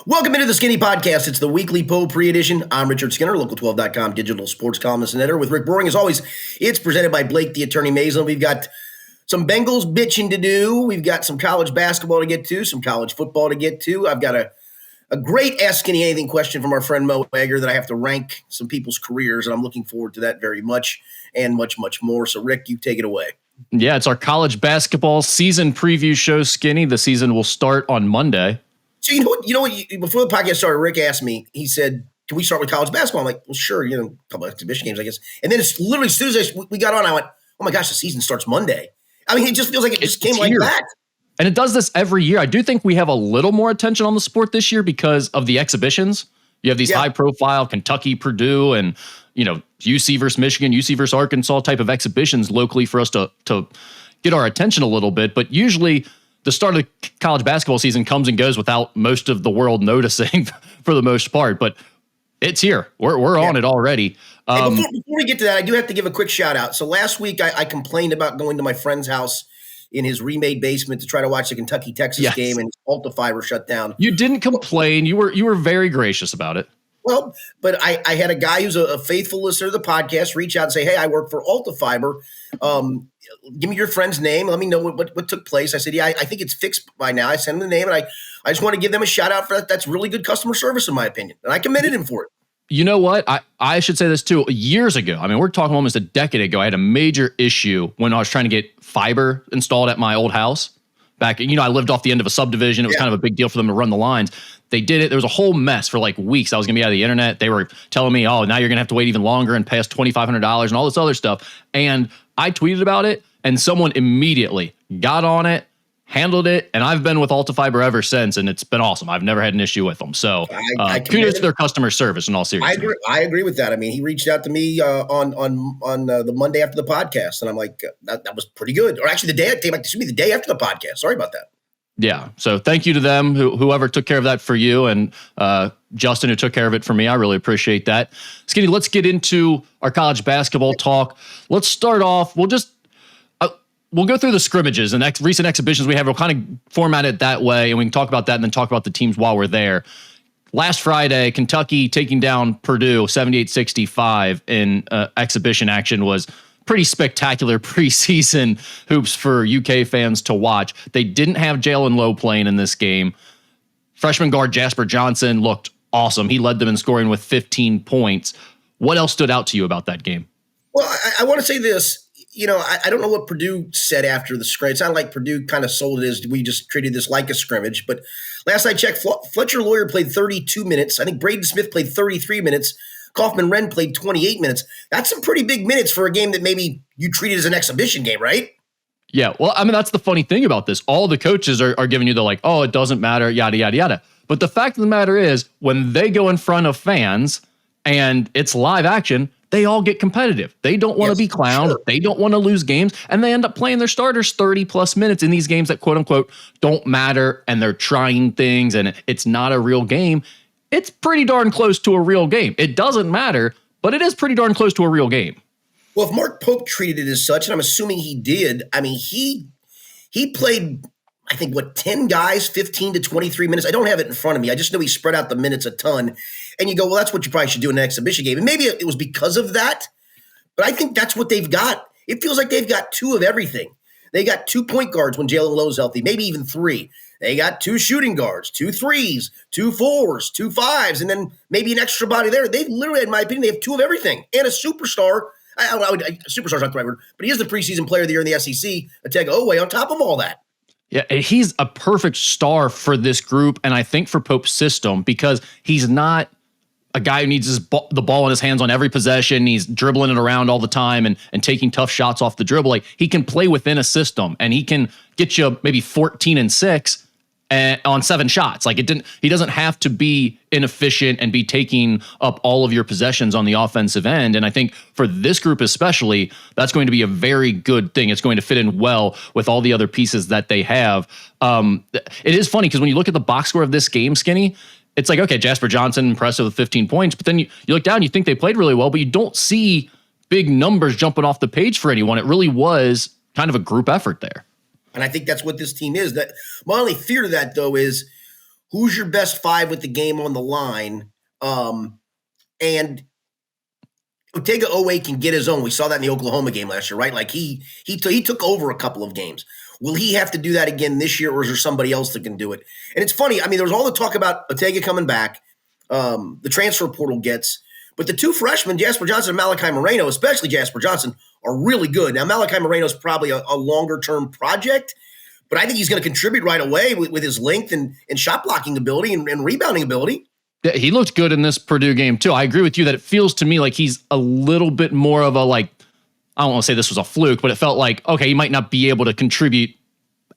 Welcome into the Skinny Podcast. It's the weekly Potpourri edition. I'm Richard Skinner, Local12.com digital sports columnist and editor with Rick Boring. As always, it's presented by Blake, the Attorney Mason. We've got some Bengals bitching to do. We've got some college basketball to get to, some college football to get to. I've got a great Ask Skinny Anything question from our friend Mo Egger that I have to rank some people's careers, and I'm looking forward to that very much and much, much more. So, Rick, you take it away. Yeah, it's our college basketball season preview show, Skinny. The season will start on Monday. So you know what? Before the podcast started, Rick asked me. He said, "Can we start with college basketball?" I'm like, "Well, sure. A couple of exhibition games, I guess." And then it's literally as soon as we got on, I went, "Oh my gosh, the season starts Monday." I mean, it just feels like it just came like that. And it does this every year. I do think we have a little more attention on the sport this year because of the exhibitions. You have these high-profile Kentucky, Purdue, and UC versus Michigan, UC versus Arkansas type of exhibitions locally for us to get our attention a little bit. But usually, the start of the college basketball season comes and goes without most of the world noticing for the most part, but it's here. We're on it already. Before we get to that, I do have to give a quick shout out. So last week I complained about going to my friend's house in his remade basement to try to watch the Kentucky-Texas game, and his Alta fiber shut down. You didn't complain. You were very gracious about it. Well, but I had a guy who's a faithful listener to the podcast reach out and say, "Hey, I work for Alta Fiber. Give me your friend's name. Let me know what took place." I said, "Yeah, I think it's fixed by now." I sent him the name, and I just want to give them a shout out for that. That's really good customer service, in my opinion, and I commended him for it. You know what? I should say this too. Years ago, I mean, we're talking almost a decade ago, I had a major issue when I was trying to get fiber installed at my old house. Back, I lived off the end of a subdivision. It was kind of a big deal for them to run the lines. They did it. There was a whole mess for like weeks. I was going to be out of the internet. They were telling me, "Oh, now you're going to have to wait even longer and pay us $2,500 and all this other stuff." And I tweeted about it, and someone immediately got on it, handled it, and I've been with Alta Fiber ever since, and it's been awesome. I've never had an issue with them. So kudos to their customer service in all seriousness. I agree with that. I mean, he reached out to me on the Monday after the podcast, and I'm like, that was pretty good. Or actually, the day after the podcast. Sorry about that. Yeah. So thank you to them, whoever took care of that for you, and Justin, who took care of it for me. I really appreciate that. Skinny, let's get into our college basketball talk. Let's start off. We'll go through the scrimmages and recent exhibitions we have. We'll kind of format it that way, and we can talk about that and then talk about the teams while we're there. Last Friday, Kentucky taking down Purdue 78-65 in exhibition action was pretty spectacular preseason hoops for UK fans to watch. They didn't have Jalen Lowe playing in this game. Freshman guard Jasper Johnson looked awesome. He led them in scoring with 15 points. What else stood out to you about that game? Well, I want to say this. I don't know what Purdue said after the scrimmage. It sounded like Purdue kind of sold it as we just treated this like a scrimmage. But last I checked, Fletcher Lawyer played 32 minutes. I think Braden Smith played 33 minutes. Kaufman Wren played 28 minutes. That's some pretty big minutes for a game that maybe you treated as an exhibition game, right? Yeah, well, I mean, that's the funny thing about this. All the coaches are giving you the like, "Oh, it doesn't matter, yada, yada, yada." But the fact of the matter is, when they go in front of fans and it's live action, they all get competitive. They don't want to be clowned. Sure. They don't want to lose games. And they end up playing their starters 30 plus minutes in these games that quote unquote don't matter. And they're trying things and it's not a real game. It's pretty darn close to a real game. It doesn't matter, but it is pretty darn close to a real game. Well, if Mark Pope treated it as such, and I'm assuming he did, I mean, he played, I think, 10 guys, 15 to 23 minutes. I don't have it in front of me. I just know he spread out the minutes a ton. And you go, well, that's what you probably should do in an exhibition game. And maybe it was because of that, but I think that's what they've got. It feels like they've got two of everything. They got 2 point guards when Jalen Lowe's healthy, maybe even 3. They got 2 shooting guards, 2 3s, 2 4s, 2 5s, and then maybe an extra body there. They've literally, in my opinion, they have 2 of everything. And a superstar. Superstar's not the right word, but he is the preseason player of the year in the SEC, Otega Oweh, on top of all that. Yeah, he's a perfect star for this group, and I think for Pope's system, because he's not a guy who needs the ball in his hands on every possession. He's dribbling it around all the time and taking tough shots off the dribble. Like, he can play within a system, and he can get you maybe 14 and 6 on 7 shots. Like, he doesn't have to be inefficient and be taking up all of your possessions on the offensive end. And I think for this group especially, that's going to be a very good thing. It's going to fit in well with all the other pieces that they have. It is funny because when you look at the box score of this game, Skinny, it's like, okay, Jasper Johnson, impressive with 15 points. But then you look down, you think they played really well, but you don't see big numbers jumping off the page for anyone. It really was kind of a group effort there. And I think that's what this team is. That my only fear to that, though, is who's your best five with the game on the line. And Otega Owe can get his own. We saw that in the Oklahoma game last year, right? Like he took over a couple of games. Will he have to do that again this year, or is there somebody else that can do it? And it's funny. I mean, there was all the talk about Otega coming back, the transfer portal gets, but the two freshmen, Jasper Johnson and Malachi Moreno, especially Jasper Johnson, are really good. Now, Malachi Moreno is probably a longer-term project, but I think he's going to contribute right away with his length and shot blocking ability and rebounding ability. Yeah, he looked good in this Purdue game too. I agree with you that it feels to me like he's a little bit more of a, like, I don't want to say this was a fluke, but it felt like, okay, he might not be able to contribute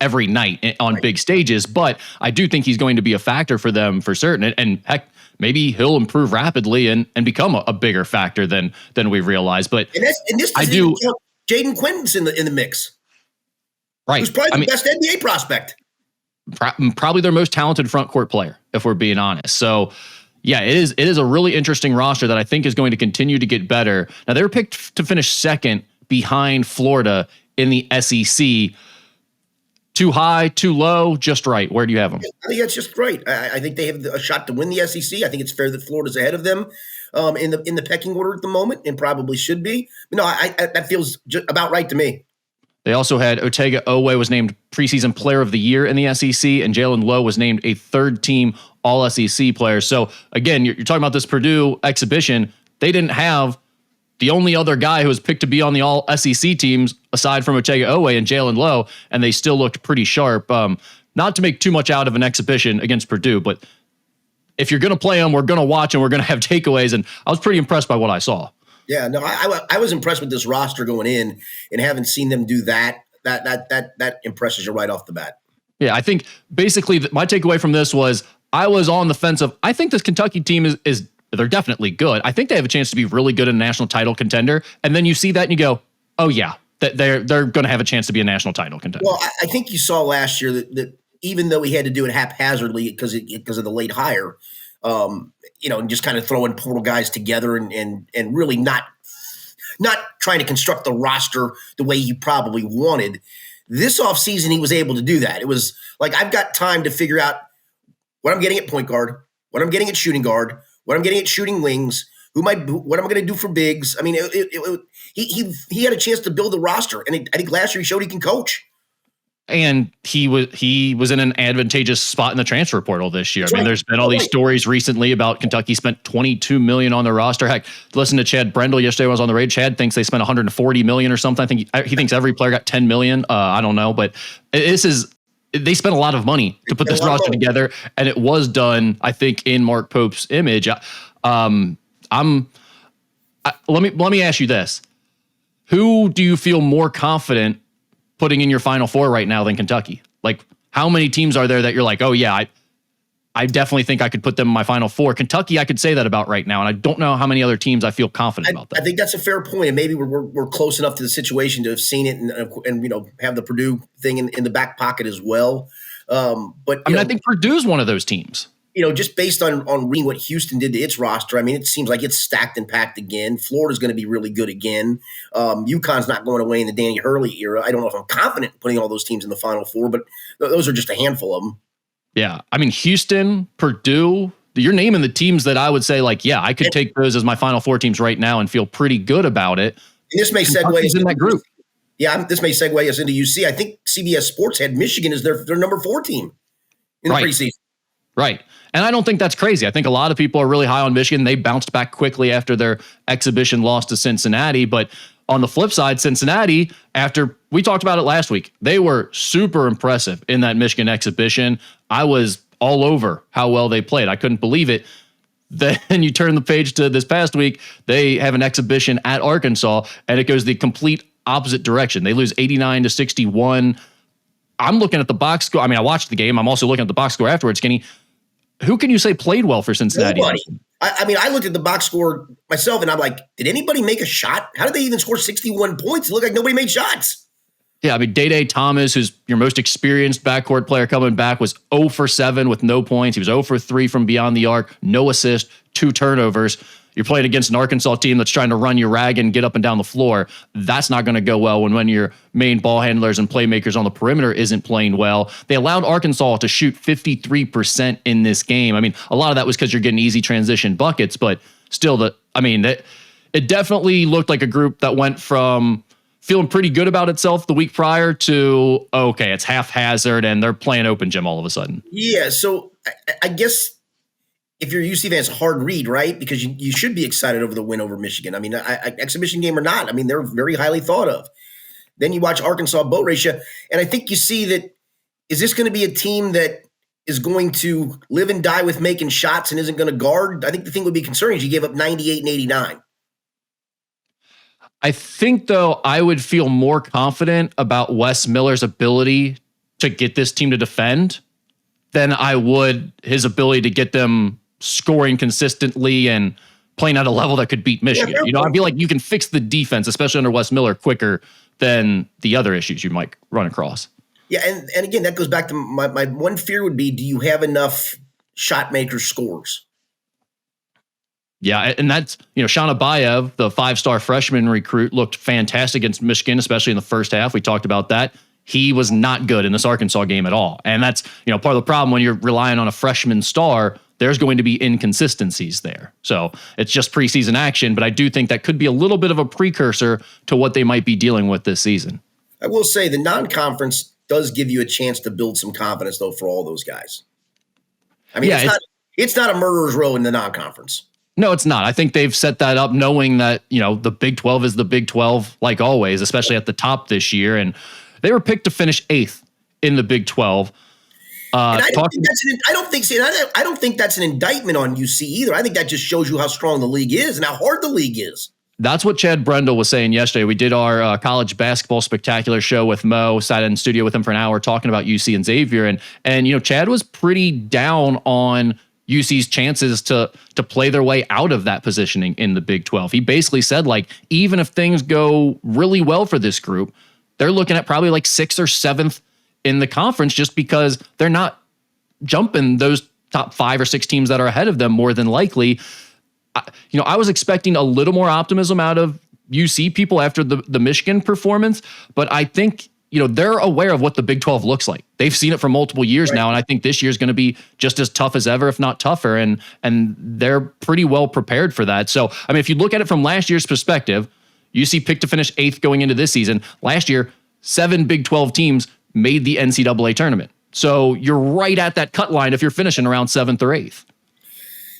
every night on big stages, but I do think he's going to be a factor for them for certain. And heck, maybe he'll improve rapidly and become a bigger factor than we realize. But I do. Jaden Quinton's in the mix, right? Who's probably the best NBA prospect. Probably their most talented front court player, if we're being honest. So, yeah, it is a really interesting roster that I think is going to continue to get better. Now, they were picked to finish second behind Florida in the SEC. Too high, too low, just right. Where do you have them? I think that's just right. I think they have a shot to win the SEC. I think it's fair that Florida's ahead of them in the pecking order at the moment, and probably should be. No, that feels about right to me. They also had Otega Owe was named preseason player of the year in the SEC, and Jalen Lowe was named a third-team All-SEC player. So, again, you're talking about this Purdue exhibition. They didn't have the only other guy who was picked to be on the All-SEC teams aside from Otega Owe and Jalen Lowe, and they still looked pretty sharp. Not to make too much out of an exhibition against Purdue, but if you're going to play them, we're going to watch and we're going to have takeaways, and I was pretty impressed by what I saw. Yeah, no, I was impressed with this roster going in, and haven't seen them do that. That impresses you right off the bat. Yeah, I think basically my takeaway from this was I was on the fence of, I think this Kentucky team is they're definitely good. I think they have a chance to be really good in a national title contender. And then you see that and you go, oh yeah, that they're going to have a chance to be a national title contender. Well, I think you saw last year that even though he had to do it haphazardly because of the late hire, and just kind of throwing portal guys together and really not trying to construct the roster the way he probably wanted. This offseason, he was able to do that. It was like, I've got time to figure out what I'm getting at point guard, what I'm getting at shooting guard, what I'm getting at shooting wings, what am I going to do for bigs. I mean, he had a chance to build the roster, and I think last year he showed he can coach. And he was in an advantageous spot in the transfer portal this year. That's I mean, right. there's been all these stories recently about Kentucky spent $22 million on their roster. Heck, listen to Chad Brendel yesterday when I was on the radio. Chad thinks they spent $140 million or something. I think he thinks every player got $10 million. I don't know, but they spent a lot of money to put this roster together, and it was done, I think, in Mark Pope's image. Let me ask you this: who do you feel more confident putting in your Final Four right now than Kentucky? Like, how many teams are there that you're like, oh yeah, I definitely think I could put them in my Final Four? Kentucky, I could say that about right now, and I don't know how many other teams I feel confident about that. I think that's a fair point, and maybe we're close enough to the situation to have seen it and have the Purdue thing in the back pocket as well. But I think Purdue's one of those teams. Just based on reading what Houston did to its roster, I mean, it seems like it's stacked and packed again. Florida's going to be really good again. UConn's not going away in the Danny Hurley era. I don't know if I'm confident putting all those teams in the Final Four, but those are just a handful of them. Yeah. I mean, Houston, Purdue, you're naming the teams that I would say, like, yeah, I could take those as my Final Four teams right now and feel pretty good about it. And this may segue in that group. Yeah, this may segue us into UC. I think CBS Sports had Michigan as their number 4 team in the preseason. Right. And I don't think that's crazy. I think a lot of people are really high on Michigan. They bounced back quickly after their exhibition loss to Cincinnati. But on the flip side, Cincinnati, after we talked about it last week, they were super impressive in that Michigan exhibition. I was all over how well they played. I couldn't believe it. Then you turn the page to this past week, they have an exhibition at Arkansas, and it goes the complete opposite direction. They lose 89-61. I'm looking at the box score. I mean, I watched the game. I'm also looking at the box score afterwards, Skinny. Who can you say played well for Cincinnati? Nobody. I mean, I looked at the box score myself, and I'm like, did anybody make a shot? How did they even score 61 points? It looked like nobody made shots. Yeah, I mean, Day Thomas, who's your most experienced backcourt player coming back, was 0 for 7 with no points. He was 0 for 3 from beyond the arc, no assist, 2 turnovers. you're playing against an Arkansas team that's trying to run your rag and get up and down the floor. That's not going to go well when your main ball handlers and playmakers on the perimeter isn't playing well. They allowed Arkansas to shoot 53% in this game. I mean, a lot of that was because you're getting easy transition buckets, but still, it definitely looked like a group that went from feeling pretty good about itself the week prior to, okay, it's haphazard and they're playing open gym all of a sudden. Yeah, so I guess if you're a UC fan, it's a hard read, right? Because you should be excited over the win over Michigan. I mean, exhibition game or not, I mean, they're very highly thought of. Then you watch Arkansas boat race you, and I think you see that, is this going to be a team that is going to live and die with making shots and isn't going to guard? I think the thing would be concerning is you gave up 98 and 89. I think, though, I would feel more confident about Wes Miller's ability to get this team to defend than I would his ability to get them scoring consistently and playing at a level that could beat Michigan. Yeah, I feel like you can fix the defense, especially under Wes Miller, quicker than the other issues you might run across. Yeah, and again, that goes back to my one fear would be, do you have enough shot maker scores? Yeah, and that's, Shauna Bayev, the 5-star freshman recruit, looked fantastic against Michigan, especially in the first half. We talked about that. He was not good in this Arkansas game at all. And that's, part of the problem when you're relying on a freshman star. There's going to be inconsistencies there. So it's just preseason action, but I do think that could be a little bit of a precursor to what they might be dealing with this season. I will say the non-conference does give you a chance to build some confidence, though, for all those guys. I mean, yeah, it's not a murderer's row in the non-conference. No, it's not. I think they've set that up knowing that, the Big 12 is the Big 12, like always, especially at the top this year. And they were picked to finish 8th in the Big 12. I don't think that's an indictment on UC either. I think that just shows you how strong the league is and how hard the league is. That's what Chad Brendel was saying yesterday. We did our college basketball spectacular show with Mo, sat in studio with him for an hour talking about UC and Xavier. And Chad was pretty down on UC's chances to play their way out of that positioning in the Big 12. He basically said, even if things go really well for this group, they're looking at probably 6th or 7th in the conference just because they're not jumping those top 5 or 6 teams that are ahead of them more than likely. I was expecting a little more optimism out of UC people after the Michigan performance, but I think they're aware of what the Big 12 looks like. They've seen it for multiple years now, and I think this year is going to be just as tough as ever, if not tougher, and they're pretty well prepared for that. So, I mean, if you look at it from last year's perspective, UC picked to finish 8th going into this season. Last year, 7 Big 12 teams made the NCAA tournament. So you're right at that cut line if you're finishing around 7th or 8th.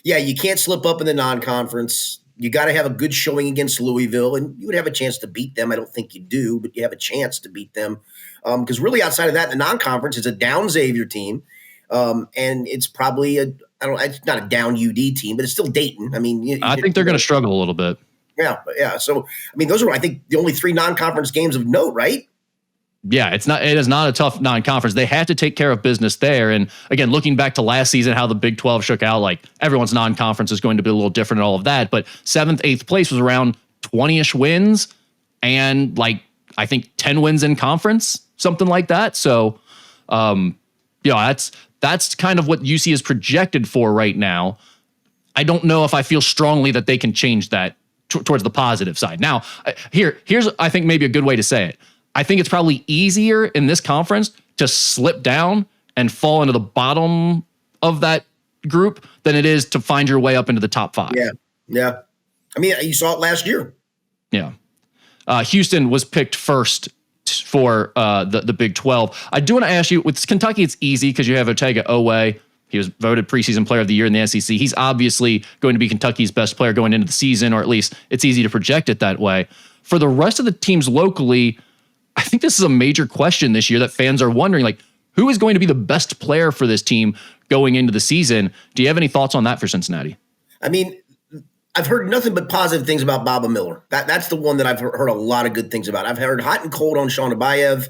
Yeah, you can't slip up in the non-conference. You got to have a good showing against Louisville, and you would have a chance to beat them. I don't think you do, but you have a chance to beat them. Because really outside of that, in the non-conference, it's a down Xavier team. And it's probably it's not a down UD team, but it's still Dayton. I mean, I think they're going to struggle a little bit. Yeah. So, I mean, those are, I think, the only 3 non-conference games of note, right? Yeah, it is not a tough non-conference. They had to take care of business there. And again, looking back to last season, how the Big 12 shook out, everyone's non-conference is going to be a little different and all of that. But 7th, 8th place was around 20-ish wins and I think 10 wins in conference, something like that. So, that's kind of what UC is projected for right now. I don't know if I feel strongly that they can change that towards the positive side. Now, here's I think maybe a good way to say it. I think it's probably easier in this conference to slip down and fall into the bottom of that group than it is to find your way up into the top 5. Yeah. I mean, you saw it last year. Yeah. Houston was picked first for the Big 12. I do want to ask you, with Kentucky, it's easy because you have Otega Owe. He was voted preseason player of the year in the SEC. He's obviously going to be Kentucky's best player going into the season, or at least it's easy to project it that way. For the rest of the teams locally, I think this is a major question this year that fans are wondering, who is going to be the best player for this team going into the season? Do you have any thoughts on that for Cincinnati? I mean, I've heard nothing but positive things about Baba Miller. That's the one that I've heard a lot of good things about. I've heard hot and cold on Shauna Bayev.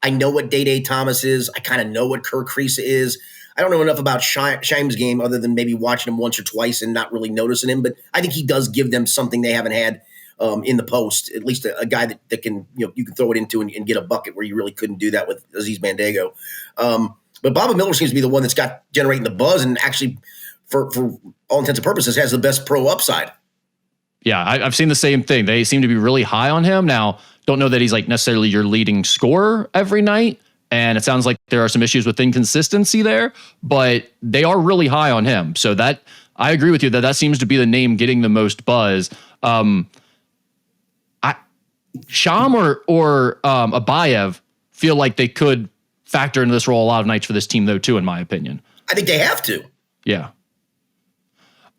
I know what Day Thomas is. I kind of know what Kirk Kriisa is. I don't know enough about Scheim's game other than maybe watching him once or twice and not really noticing him. But I think he does give them something they haven't had in the post, at least a guy that can, you can throw it into and get a bucket where you really couldn't do that with Aziz Bandago. But Baba Miller seems to be the one that's got generating the buzz and actually for all intents and purposes, has the best pro upside. Yeah, I've seen the same thing. They seem to be really high on him. Now, don't know that he's like necessarily your leading scorer every night. And it sounds like there are some issues with inconsistency there, but they are really high on him. So that I agree with you that seems to be the name getting the most buzz. Sham or Abayev feel like they could factor into this role a lot of nights for this team, though, too, in my opinion. I think they have to. Yeah.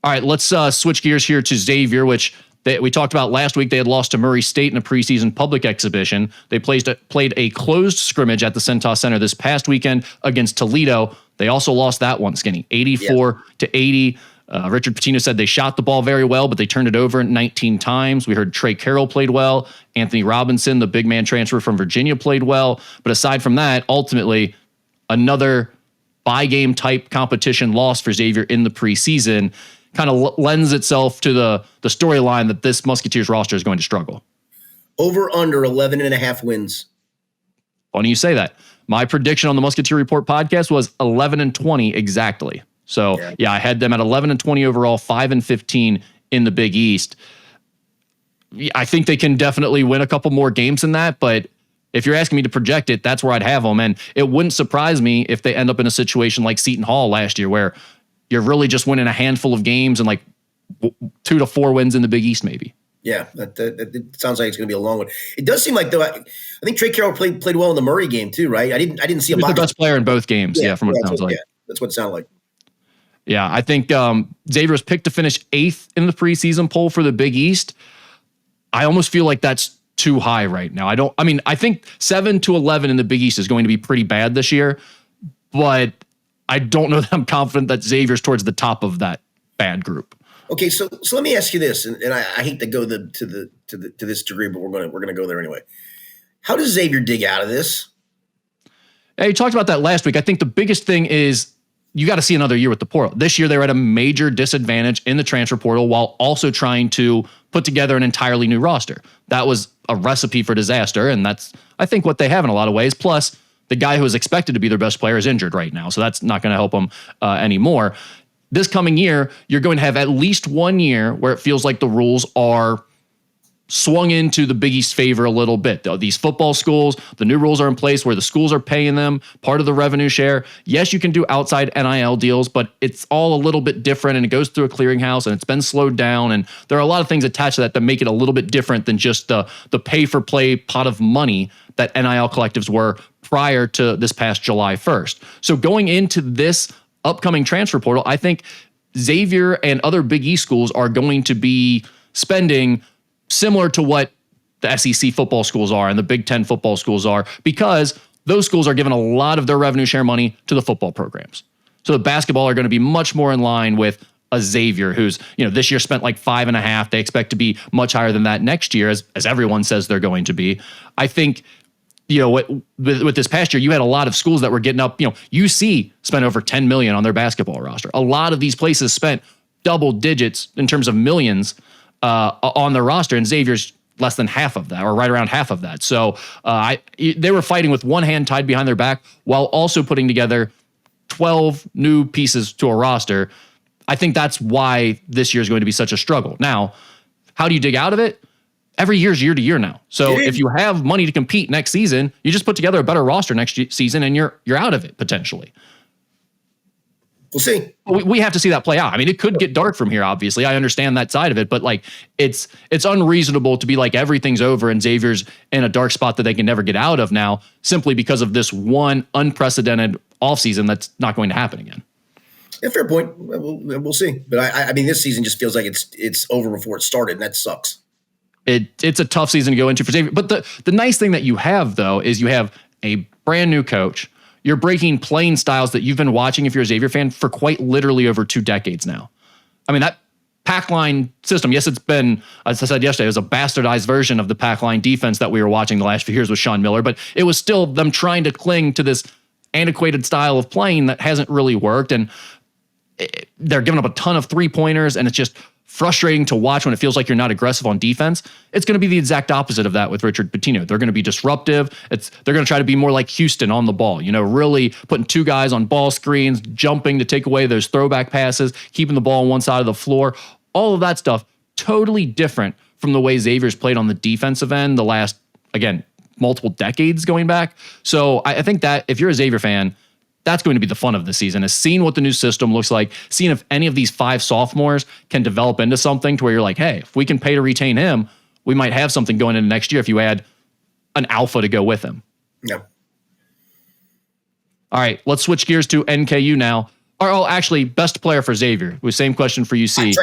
All right, let's switch gears here to Xavier, which we talked about last week. They had lost to Murray State in a preseason public exhibition. They played a closed scrimmage at the Centos Center this past weekend against Toledo. They also lost that one, Skinny, 84-80. Richard Pitino said they shot the ball very well, but they turned it over 19 times. We heard Trey Carroll played well. Anthony Robinson, the big man transfer from Virginia, played well. But aside from that, ultimately, another by-game type competition loss for Xavier in the preseason kind of lends itself to the storyline that this Musketeers roster is going to struggle. Over under 11.5 wins. Funny you say that. My prediction on the Musketeer Report podcast was 11-20 exactly. So yeah, I had them at 11-20 overall, 5-15 in the Big East. I think they can definitely win a couple more games than that, but if you're asking me to project it, that's where I'd have them. And it wouldn't surprise me if they end up in a situation like Seton Hall last year, where you're really just winning a handful of games and like 2 to 4 wins in the Big East, maybe. Yeah, that sounds like it's going to be a long one. It does seem like, though, I think Trey Carroll played well in the Murray game too, right? I didn't see he was the best player in both games. Yeah, from what it sounds like. Yeah, that's what it sounded like. Yeah, I think Xavier was picked to finish 8th in the preseason poll for the Big East. I almost feel like that's too high right now. I think 7-11 in the Big East is going to be pretty bad this year, but I don't know that I'm confident that Xavier's towards the top of that bad group. Okay, so let me ask you this, and I hate to go to this degree, but we're gonna go there anyway. How does Xavier dig out of this? Yeah, you talked about that last week. I think the biggest thing is you got to see another year with the portal. This year they were at a major disadvantage in the transfer portal while also trying to put together an entirely new roster. That was a recipe for disaster, and that's, I think, what they have in a lot of ways. Plus, the guy who is expected to be their best player is injured right now, so that's not going to help them anymore. This coming year, you're going to have at least 1 year where it feels like the rules are swung into the Big East favor a little bit. These football schools, the new rules are in place where the schools are paying them part of the revenue share. Yes, you can do outside NIL deals, but it's all a little bit different, and it goes through a clearinghouse, and it's been slowed down, and there are a lot of things attached to that make it a little bit different than just the pay-for-play pot of money that NIL collectives were prior to this past July 1st. So going into this upcoming transfer portal, I think Xavier and other Big East schools are going to be spending similar to what the SEC football schools are and the Big Ten football schools are, because those schools are giving a lot of their revenue share money to the football programs. So the basketball are going to be much more in line with a Xavier, who's, this year spent like 5.5. They expect to be much higher than that next year, as everyone says they're going to be. I think, with this past year, you had a lot of schools that were getting up. UC spent over $10 million on their basketball roster. A lot of these places spent double digits in terms of millions on their roster, and Xavier's less than half of that, or right around half of that. So they were fighting with one hand tied behind their back while also putting together 12 new pieces to a roster. I think that's why this year is going to be such a struggle. Now, how do you dig out of it? Every year's year to year now. So if you have money to compete next season, you just put together a better roster next season, and you're out of it potentially. We'll see. We have to see that play out. I mean, it could get dark from here, obviously. I understand that side of it, but like it's unreasonable to be like everything's over and Xavier's in a dark spot that they can never get out of now, simply because of this one unprecedented offseason that's not going to happen again. Yeah, fair point. We'll see. But I mean, this season just feels like it's over before it started, and that sucks. It's a tough season to go into for Xavier. But the nice thing that you have, though, is you have a brand new coach. You're breaking playing styles that you've been watching, if you're a Xavier fan, for quite literally over 2 decades now. I mean, that pack line system, yes, it's been, as I said yesterday, it was a bastardized version of the pack line defense that we were watching the last few years with Sean Miller, but it was still them trying to cling to this antiquated style of playing that hasn't really worked. And they're giving up a ton of 3-pointers, and it's just frustrating to watch when it feels like you're not aggressive on defense. It's going to be the exact opposite of that with Richard Pitino. They're going to be disruptive. They're going to try to be more like Houston on the ball, really putting two guys on ball screens, jumping to take away those throwback passes, keeping the ball on one side of the floor. All of that stuff, totally different from the way Xavier's played on the defensive end the last, again, multiple decades going back. So I think that if you're a Xavier fan, that's going to be the fun of the season, is seeing what the new system looks like, seeing if any of these 5 sophomores can develop into something to where you're like, hey, if we can pay to retain him, we might have something going into next year if you add an alpha to go with him. Yeah. All right, let's switch gears to NKU now. Actually, best player for Xavier. Same question for UC.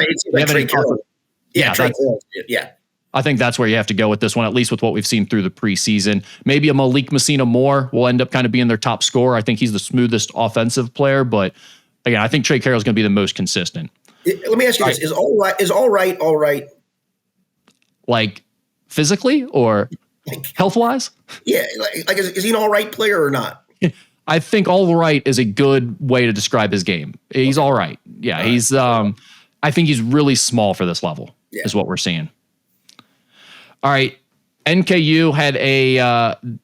Yeah. I think that's where you have to go with this one, at least with what we've seen through the preseason. Maybe a Malik Messina Moore will end up kind of being their top scorer. I think he's the smoothest offensive player, but again, I think Trey Carroll is going to be the most consistent. Let me ask you this: Is all right? Like physically or health wise? Yeah, is he an all right player or not? I think all right is a good way to describe his game. He's all right. Yeah, he's. I think he's really small for this level. Yeah. Is what we're seeing. All right. NKU had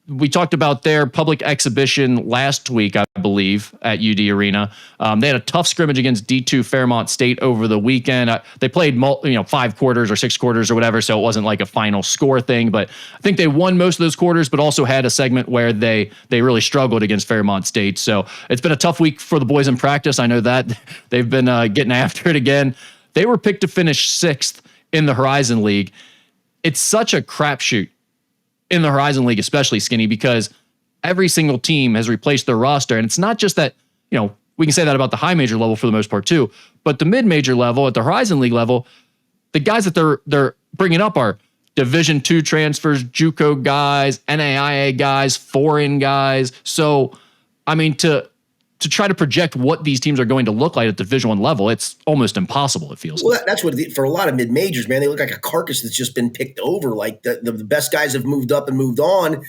we talked about their public exhibition last week, I believe, at UD Arena. They had a tough scrimmage against D2 Fairmont State over the weekend. They played 5 quarters or 6 quarters or whatever, so it wasn't like a final score thing. But I think they won most of those quarters, but also had a segment where they really struggled against Fairmont State. So it's been a tough week for the boys in practice. I know that. They've been getting after it again. They were picked to finish 6th in the Horizon League. It's such a crapshoot in the Horizon League, especially, Skinny, because every single team has replaced their roster. And it's not just that, we can say that about the high major level for the most part too, but the mid-major level, at the Horizon League level, the guys that they're bringing up are Division II transfers, JUCO guys, NAIA guys, foreign guys. So, I mean, to try to project what these teams are going to look like at Division I level, it's almost impossible, it feels like. That's what, for a lot of mid-majors, man, they look like a carcass that's just been picked over. Like the best guys have moved up and moved on,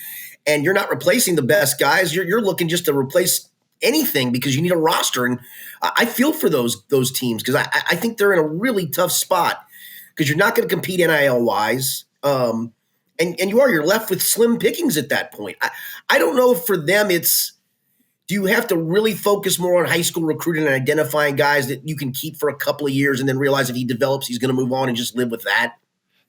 and you're not replacing the best guys. You're looking just to replace anything because you need a roster. And I feel for those teams because I think they're in a really tough spot because you're not going to compete NIL-wise. And you're left with slim pickings at that point. I don't know if for them do you have to really focus more on high school recruiting and identifying guys that you can keep for a couple of years and then realize if he develops, he's going to move on and just live with that?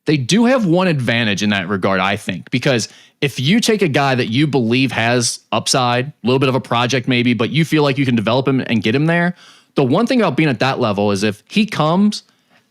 They do have one advantage in that regard, I think, because if you take a guy that you believe has upside, a little bit of a project maybe, but you feel like you can develop him and get him there, the one thing about being at that level is if he comes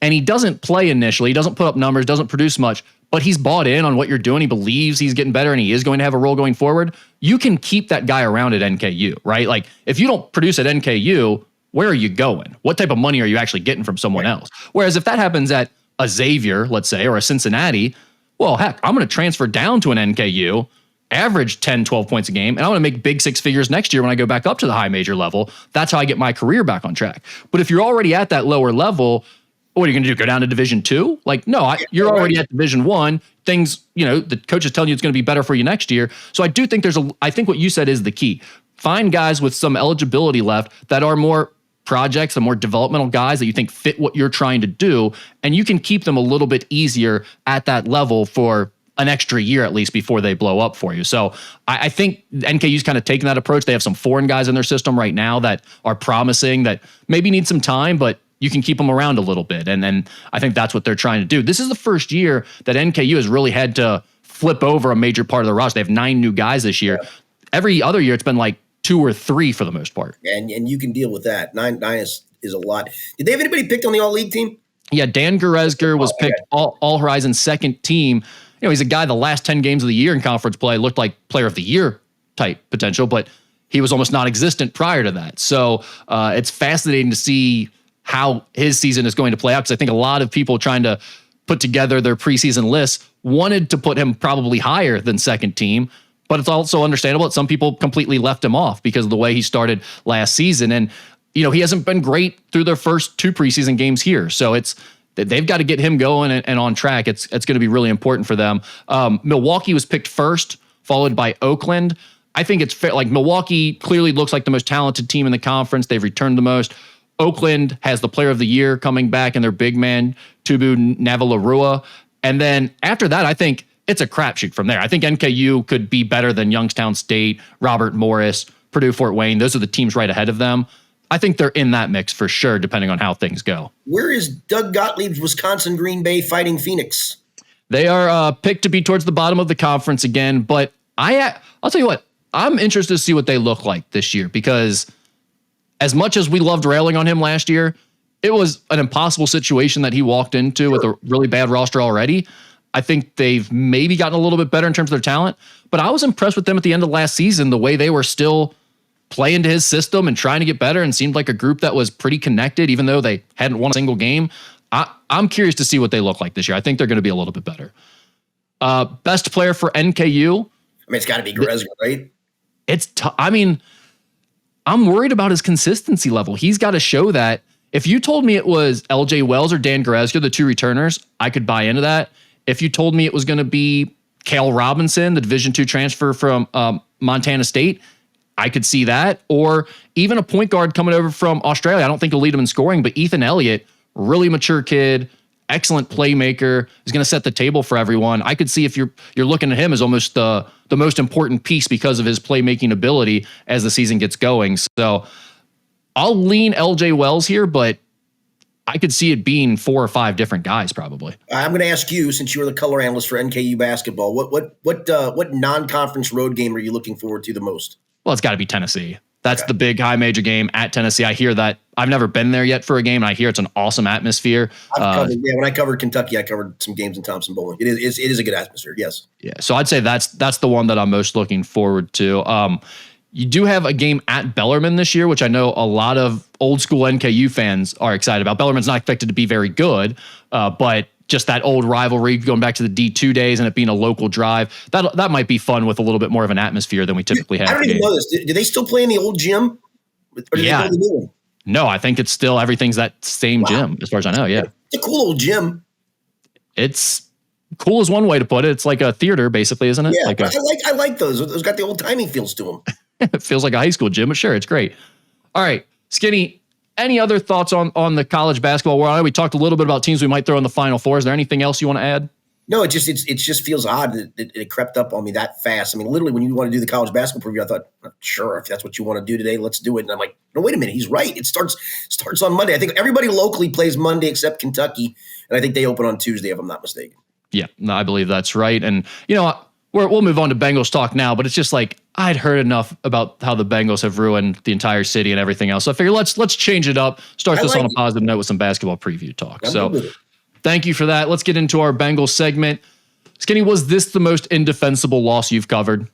and he doesn't play initially, he doesn't put up numbers, doesn't produce much, but he's bought in on what you're doing, he believes he's getting better and he is going to have a role going forward, you can keep that guy around at NKU, right? Like if you don't produce at NKU, where are you going? What type of money are you actually getting from someone else? Whereas if that happens at a Xavier, let's say, or a Cincinnati, well, heck, I'm going to transfer down to an NKU, average 10, 12 points a game, and I'm going to make big 6 figures next year when I go back up to the high major level. That's how I get my career back on track. But if you're already at that lower level, what are you going to do? Go down to Division II? Like, no, you're already at Division I. Things, the coach is telling you it's going to be better for you next year. So I do think I think what you said is the key. Find guys with some eligibility left that are more projects and more developmental guys that you think fit what you're trying to do. And you can keep them a little bit easier at that level for an extra year at least before they blow up for you. So I think NKU's kind of taking that approach. They have some foreign guys in their system right now that are promising, that maybe need some time, but you can keep them around a little bit. And then I think that's what they're trying to do. This is the first year that NKU has really had to flip over a major part of the roster. They have 9 new guys this year. Yeah. Every other year, it's been like 2 or 3 for the most part. And you can deal with that. 9 is a lot. Did they have anybody picked on the All-League team? Yeah, Dan Goretzker was picked All Horizon's second team. He's a guy the last 10 games of the year in conference play looked like player of the year type potential, but he was almost non-existent prior to that. So it's fascinating to see how his season is going to play out, because I think a lot of people trying to put together their preseason lists wanted to put him probably higher than second team, but it's also understandable that some people completely left him off because of the way he started last season. And, he hasn't been great through their first 2 preseason games here. So they've got to get him going and on track. It's going to be really important for them. Milwaukee was picked first, followed by Oakland. I think it's fair. Like, Milwaukee clearly looks like the most talented team in the conference. They've returned the most. Oakland has the player of the year coming back and their big man, Tubu Navalorua. And then after that, I think it's a crapshoot from there. I think NKU could be better than Youngstown State, Robert Morris, Purdue Fort Wayne. Those are the teams right ahead of them. I think they're in that mix for sure, depending on how things go. Where is Doug Gottlieb's Wisconsin Green Bay Fighting Phoenix? They are picked to be towards the bottom of the conference again, but I'll tell you what, I'm interested to see what they look like this year, because as much as we loved railing on him last year, it was an impossible situation that he walked into with a really bad roster already. I think they've maybe gotten a little bit better in terms of their talent, but I was impressed with them at the end of last season, the way they were still playing to his system and trying to get better, and seemed like a group that was pretty connected, even though they hadn't won a single game. I'm curious to see what they look like this year. I think they're going to be a little bit better. Best player for NKU. I mean, it's got to be Goretzka, right? It's I mean, I'm worried about his consistency level. He's got to show that. If you told me it was LJ Wells or Dan Goretzka, the two returners, I could buy into that. If you told me it was going to be Cale Robinson, the Division II transfer from Montana State, I could see that. Or even a point guard coming over from Australia. I don't think he'll lead him in scoring, but Ethan Elliott, really mature kid, excellent playmaker, is going to set the table for everyone. I could see if you're looking at him as almost the most important piece because of his playmaking ability as the season gets going. So I'll lean LJ Wells here, but I could see it being 4 or 5 different guys probably. I'm going to ask you, since you were the color analyst for NKU basketball, what non-conference road game are you looking forward to the most? Well, it's got to be Tennessee. That's the big high major game at Tennessee. I hear that. I've never been there yet for a game, and I hear it's an awesome atmosphere. When I covered Kentucky, I covered some games in Thompson Bowling. It is a good atmosphere, yes. Yeah, so I'd say that's the one that I'm most looking forward to. You do have a game at Bellarmine this year, which I know a lot of old school NKU fans are excited about. Bellarmine's not expected to be very good, but just that old rivalry going back to the D2 days and it being a local drive, that might be fun with a little bit more of an atmosphere than we typically have. I don't even know this. Do they still play in the old gym? Or do they go to the new one? No, I think it's still everything's that same gym as far as I know. Yeah, it's a cool old gym. It's cool is one way to put it. It's like a theater, basically, isn't it? Yeah, like I like those. Those got the old timey feels to them. It feels like a high school gym, but sure, it's great. All right, Skinny. Any other thoughts on the college basketball world? I know we talked a little bit about teams we might throw in the Final Four. Is there anything else you want to add? No, it just feels odd that it crept up on me that fast. I mean, literally, when you want to do the college basketball preview, I thought, sure, if that's what you want to do today, let's do it. And I'm like, no, wait a minute, he's right. It starts on Monday. I think everybody locally plays Monday except Kentucky, and I think they open on Tuesday, if I'm not mistaken. Yeah, no, I believe that's right. And we'll move on to Bengals talk now, but it's just like I'd heard enough about how the Bengals have ruined the entire city and everything else. So I figure let's change it up. Start this on a positive note with some basketball preview talk. So thank you for that. Let's get into our Bengals segment. Skinny, was this the most indefensible loss you've covered?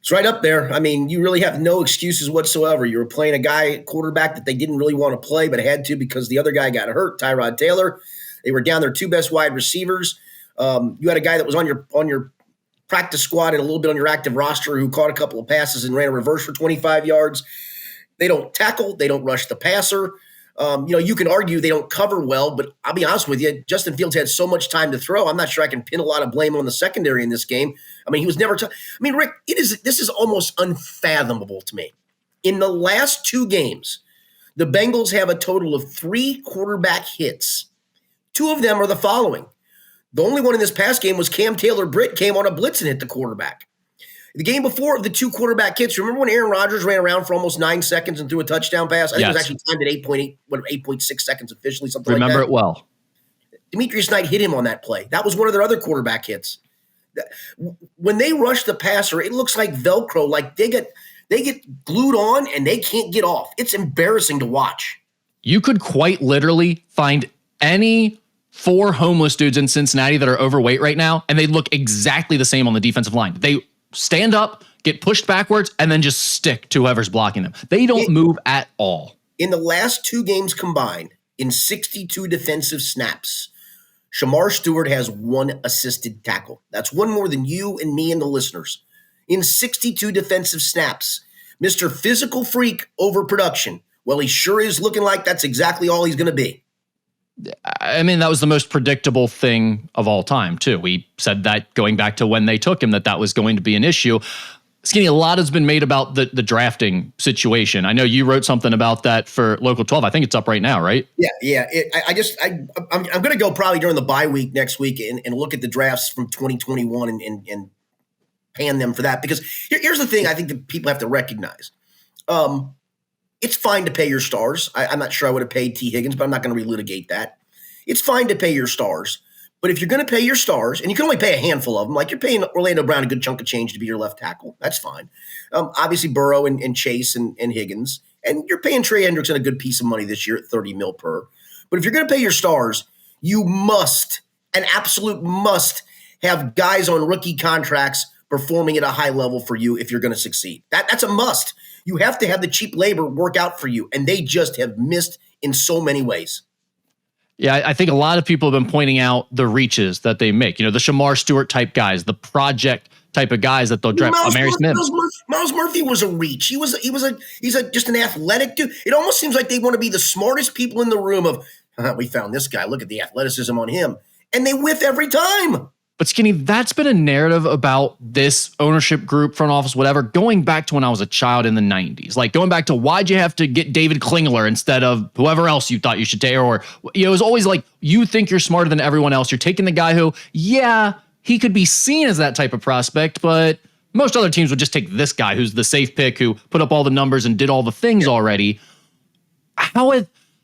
It's right up there. I mean, you really have no excuses whatsoever. You were playing a guy, quarterback that they didn't really want to play, but had to because the other guy got hurt, Tyrod Taylor. They were down their 2 best wide receivers. You had a guy that was on your practice squad and a little bit on your active roster who caught a couple of passes and ran a reverse for 25 yards. They don't tackle. They don't rush the passer. You can argue they don't cover well, but I'll be honest with you, Justin Fields had so much time to throw. I'm not sure I can pin a lot of blame on the secondary in this game. I mean, he was never Rick, this is almost unfathomable to me. In the last 2 games, the Bengals have a total of 3 quarterback hits. 2 of them are the following. The only one in this past game was Cam Taylor-Britt came on a blitz and hit the quarterback. The game before, of the 2 quarterback hits, remember when Aaron Rodgers ran around for almost 9 seconds and threw a touchdown pass? I think it was actually timed at 8.6 seconds officially, something like that. Remember it well. Demetrius Knight hit him on that play. That was one of their other quarterback hits. When they rush the passer, it looks like Velcro, like they get glued on and they can't get off. It's embarrassing to watch. You could quite literally find any 4 homeless dudes in Cincinnati that are overweight right now, and they look exactly the same on the defensive line. They stand up, get pushed backwards, and then just stick to whoever's blocking them. They don't move at all. In the last 2 games combined, in 62 defensive snaps, Shamar Stewart has 1 assisted tackle. That's 1 more than you and me and the listeners. In 62 defensive snaps, Mr. Physical Freak overproduction. Well, he sure is looking like that's exactly all he's going to be. I mean, that was the most predictable thing of all time, too. We said that going back to when they took him, that was going to be an issue. Skinny, a lot has been made about the drafting situation. I know you wrote something about that for Local 12. I think it's up right now, right? Yeah. I'm going to go probably during the bye week next week and look at the drafts from 2021 and pan them for that. Because here's the thing I think that people have to recognize. It's fine to pay your stars. I'm not sure I would have paid T. Higgins, but I'm not going to relitigate that. It's fine to pay your stars. But if you're going to pay your stars, and you can only pay a handful of them, like you're paying Orlando Brown a good chunk of change to be your left tackle, that's fine. Obviously, Burrow and Chase and Higgins, and you're paying Trey Hendrickson a good piece of money this year at $30 million per. But if you're going to pay your stars, you must, an absolute must, have guys on rookie contracts performing at a high level for you if you're going to succeed. That's a must. You have to have the cheap labor work out for you, and they just have missed in so many ways. Yeah, I think a lot of people have been pointing out the reaches that they make. You know, the Shamar Stewart type guys, the project type of guys that they'll draft. Miles Murphy was a reach. He's just an athletic dude. It almost seems like they want to be the smartest people in the room of, we found this guy. Look at the athleticism on him. And they whiff every time. But Skinny, that's been a narrative about this ownership group, front office, whatever, going back to when I was a child in the 90s. Like going back to why'd you have to get David Klingler instead of whoever else you thought you should take? Or it was always like, you think you're smarter than everyone else. You're taking the guy who, yeah, he could be seen as that type of prospect, but most other teams would just take this guy who's the safe pick, who put up all the numbers and did all the things already.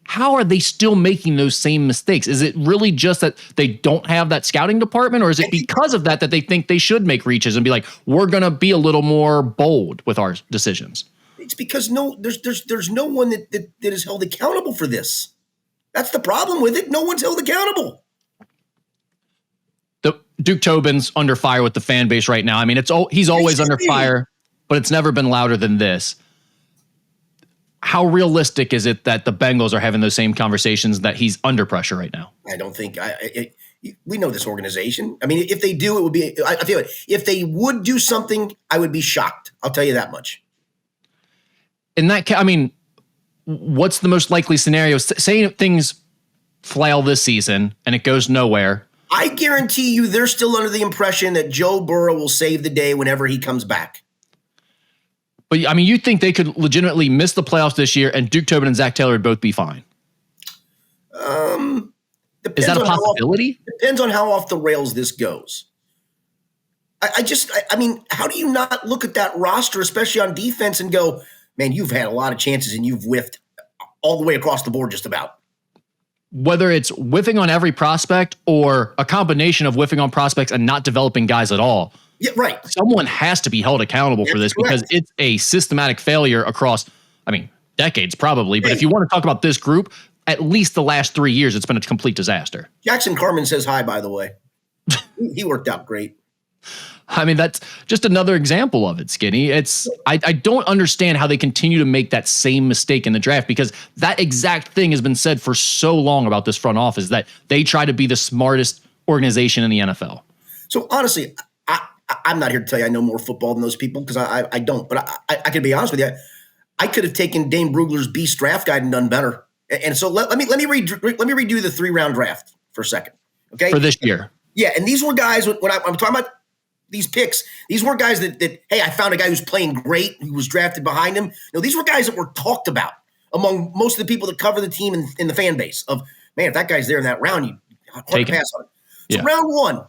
How are they still making those same mistakes? Is it really just that they don't have that scouting department, or is it because of that they think they should make reaches and be like, we're going to be a little more bold with our decisions? It's because there's no one that is held accountable for this. That's the problem with it. No one's held accountable. Duke Tobin's under fire with the fan base right now. I mean, he's always under fire, but it's never been louder than this. How realistic is it that the Bengals are having those same conversations, that he's under pressure right now? I don't think we know this organization. I mean, if they do, it would be, I feel it. If they would do something, I would be shocked. I'll tell you that much. In that case, I mean, what's the most likely scenario? Say things flail this season and it goes nowhere. I guarantee you they're still under the impression that Joe Burrow will save the day whenever he comes back. But I mean, you think they could legitimately miss the playoffs this year and Duke Tobin and Zach Taylor would both be fine? Is that a possibility? Depends on how off the rails this goes. I mean, how do you not look at that roster, especially on defense, and go, man, you've had a lot of chances and you've whiffed all the way across the board just about? Whether it's whiffing on every prospect or a combination of whiffing on prospects and not developing guys at all. Yeah, right. Someone has to be held accountable for this, because it's a systematic failure across, decades probably. But if you want to talk about this group, at least the last 3 years, it's been a complete disaster. Jackson Carman says hi, by the way. He worked out great. I mean, that's just another example of it, Skinny. I don't understand how they continue to make that same mistake in the draft, because that exact thing has been said for so long about this front office, that they try to be the smartest organization in the NFL. So honestly, I'm not here to tell you I know more football than those people, because I don't. But I could be honest with you. I could have taken Dane Brugler's Beast draft guide and done better. And so let me redo the 3-round draft for a second, okay? For this year, yeah. And these were guys when I'm talking about these picks. These were guys that hey, I found a guy who's playing great, who was drafted behind him. These were guys that were talked about among most of the people that cover the team in the fan base. Of, man, if that guy's there in that round, you hard to pass on. So round one.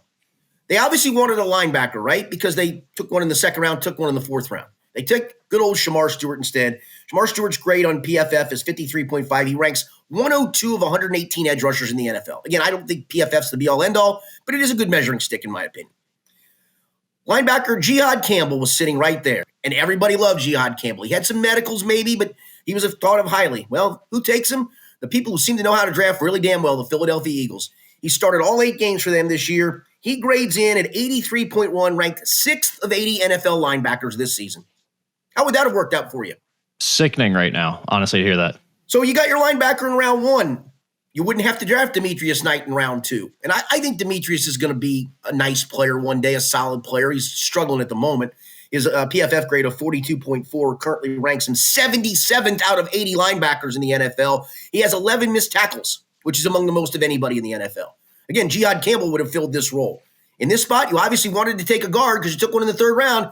They obviously wanted a linebacker, right? Because they took one in the second round, took one in the fourth round. They took good old Shamar Stewart instead. Shamar Stewart's grade on PFF is 53.5. He ranks 102 of 118 edge rushers in the NFL. Again, I don't think PFF's the be-all, end-all, but it is a good measuring stick in my opinion. Linebacker Jihad Campbell was sitting right there, and everybody loved Jihad Campbell. He had some medicals maybe, but he was thought of highly. Well, who takes him? The people who seem to know how to draft really damn well, the Philadelphia Eagles. He started all 8 games for them this year. He grades in at 83.1, ranked 6th of 80 NFL linebackers this season. How would that have worked out for you? Sickening right now, honestly, to hear that. So you got your linebacker in round 1. You wouldn't have to draft Demetrius Knight in round 2. And I think Demetrius is going to be a nice player one day, a solid player. He's struggling at the moment. His PFF grade of 42.4 currently ranks him 77th out of 80 linebackers in the NFL. He has 11 missed tackles, which is among the most of anybody in the NFL. Again, Jihad Campbell would have filled this role. In this spot, you obviously wanted to take a guard because you took one in the 3rd round.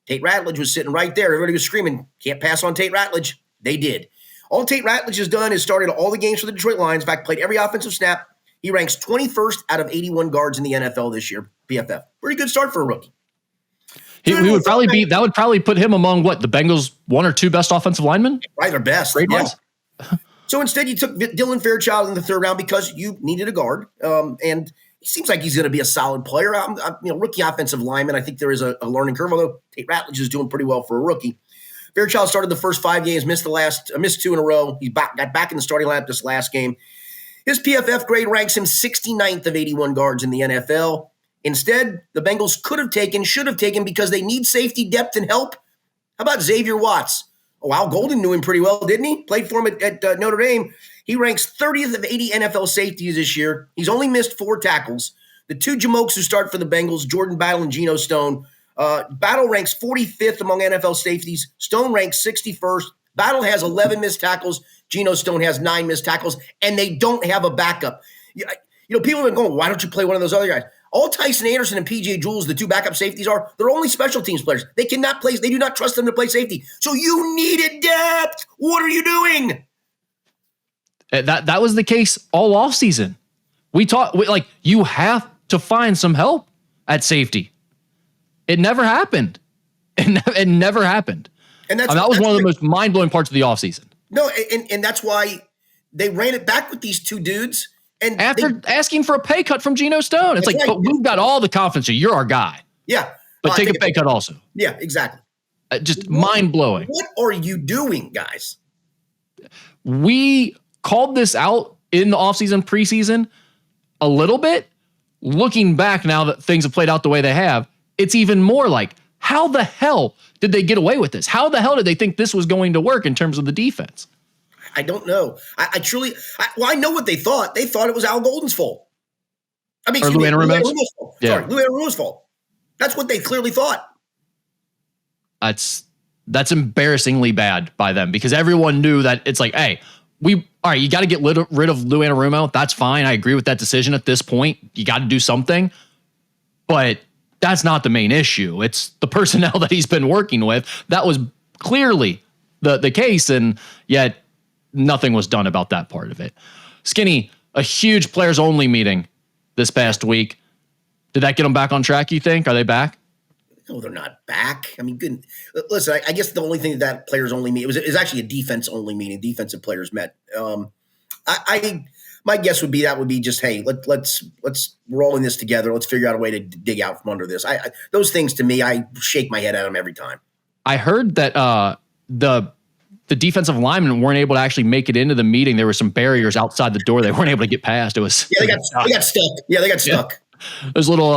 Tate Ratledge was sitting right there. Everybody was screaming, can't pass on Tate Ratledge. They did. All Tate Ratledge has done is started all the games for the Detroit Lions. In fact, played every offensive snap. He ranks 21st out of 81 guards in the NFL this year, PFF. Pretty good start for a rookie. That would probably put him among the Bengals' one or two best offensive linemen? Right, their best. Grade-wise? Yeah. So instead, you took Dylan Fairchild in the third round because you needed a guard. And he seems like he's going to be a solid player. Rookie offensive lineman. I think there is a learning curve, although Tate Ratledge is doing pretty well for a rookie. Fairchild started the first 5 games, missed two in a row. He got back in the starting lineup this last game. His PFF grade ranks him 69th of 81 guards in the NFL. Instead, the Bengals should have taken, because they need safety depth and help. How about Xavier Watts? Oh, Al Golden knew him pretty well, didn't he? Played for him at Notre Dame. He ranks 30th of 80 NFL safeties this year. He's only missed 4 tackles. The two Jamokes who start for the Bengals, Jordan Battle and Geno Stone. Battle ranks 45th among NFL safeties. Stone ranks 61st. Battle has 11 missed tackles. Geno Stone has 9 missed tackles, and they don't have a backup. People have been going, why don't you play one of those other guys? All Tyson Anderson and PJ Jules, the two backup safeties, they're only special teams players. They cannot play. They do not trust them to play safety. So you needed depth. What are you doing? That was the case all offseason. You have to find some help at safety. It never happened. It never happened. And that was one of the most mind-blowing parts of the offseason. No, and that's why they ran it back with these two dudes. And after asking for a pay cut from Geno Stone, it's like, right. But we've got all the confidence. You're our guy. Yeah. But take a pay cut also. Yeah, exactly. Just mind-blowing. What are you doing, guys? We called this out in the offseason, preseason a little bit. Looking back now that things have played out the way they have, it's even more like, how the hell did they get away with this? How the hell did they think this was going to work in terms of the defense? I don't know. I know what they thought. They thought it was Al Golden's fault. Lou Anarumo's fault. Yeah. Sorry, Lou Anarumo's fault. That's what they clearly thought. That's embarrassingly bad by them, because everyone knew that it's like, hey, all right, you got to get rid of Lou Anarumo. That's fine. I agree with that decision at this point. You got to do something. But that's not the main issue. It's the personnel that he's been working with. That was clearly the case, and yet nothing was done about that part of it. Skinny, a huge players-only meeting this past week. Did that get them back on track, you think? Are they back? No, they're not back. Good. Listen, I guess the only thing that players-only meeting, it was actually a defense-only meeting. Defensive players met. My guess would be just, hey, let's roll in this together. Let's figure out a way to dig out from under this. Those things, to me, I shake my head at them every time. I heard that the defensive linemen weren't able to actually make it into the meeting. There were some barriers outside the door they weren't able to get past. It was they got stuck. Yeah, they got stuck. There's little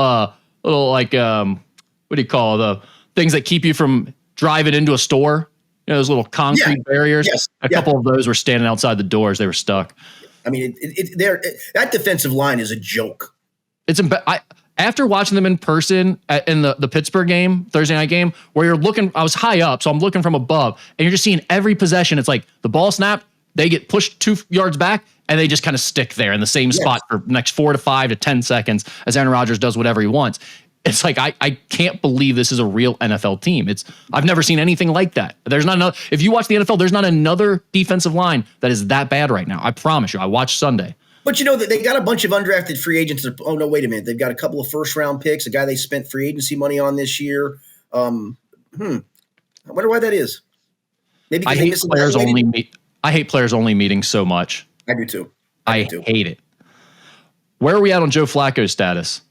like what do you call the things that keep you from driving into a store? Those little concrete barriers. Yes. A couple of those were standing outside the doors. They were stuck. That defensive line is a joke. After watching them in person in the Pittsburgh game, Thursday night game, where you're looking, I was high up, so I'm looking from above, and you're just seeing every possession. It's like the ball snapped, they get pushed 2 yards back, and they just kind of stick there in the same spot for the next 4 to 5 to 10 seconds as Aaron Rodgers does whatever he wants. It's like, I can't believe this is a real NFL team. I've never seen anything like that. There's not another, if you watch the NFL, there's not another defensive line that is that bad right now. I promise you. I watched Sunday. But they got a bunch of undrafted free agents. Oh, no, wait a minute. They've got a couple of first-round picks, a guy they spent free agency money on this year. I wonder why that is. Maybe I hate players-only meetings so much. I do too. I hate it. Where are we at on Joe Flacco's status?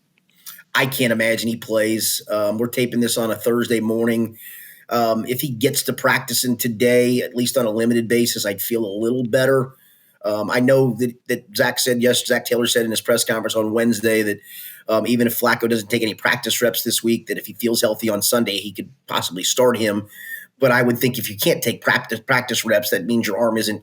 I can't imagine he plays. We're taping this on a Thursday morning. If he gets to practicing today, at least on a limited basis, I'd feel a little better. I know that Zach Taylor said in his press conference on Wednesday that even if Flacco doesn't take any practice reps this week, that if he feels healthy on Sunday, he could possibly start him. But I would think if you can't take practice reps, that means your arm isn't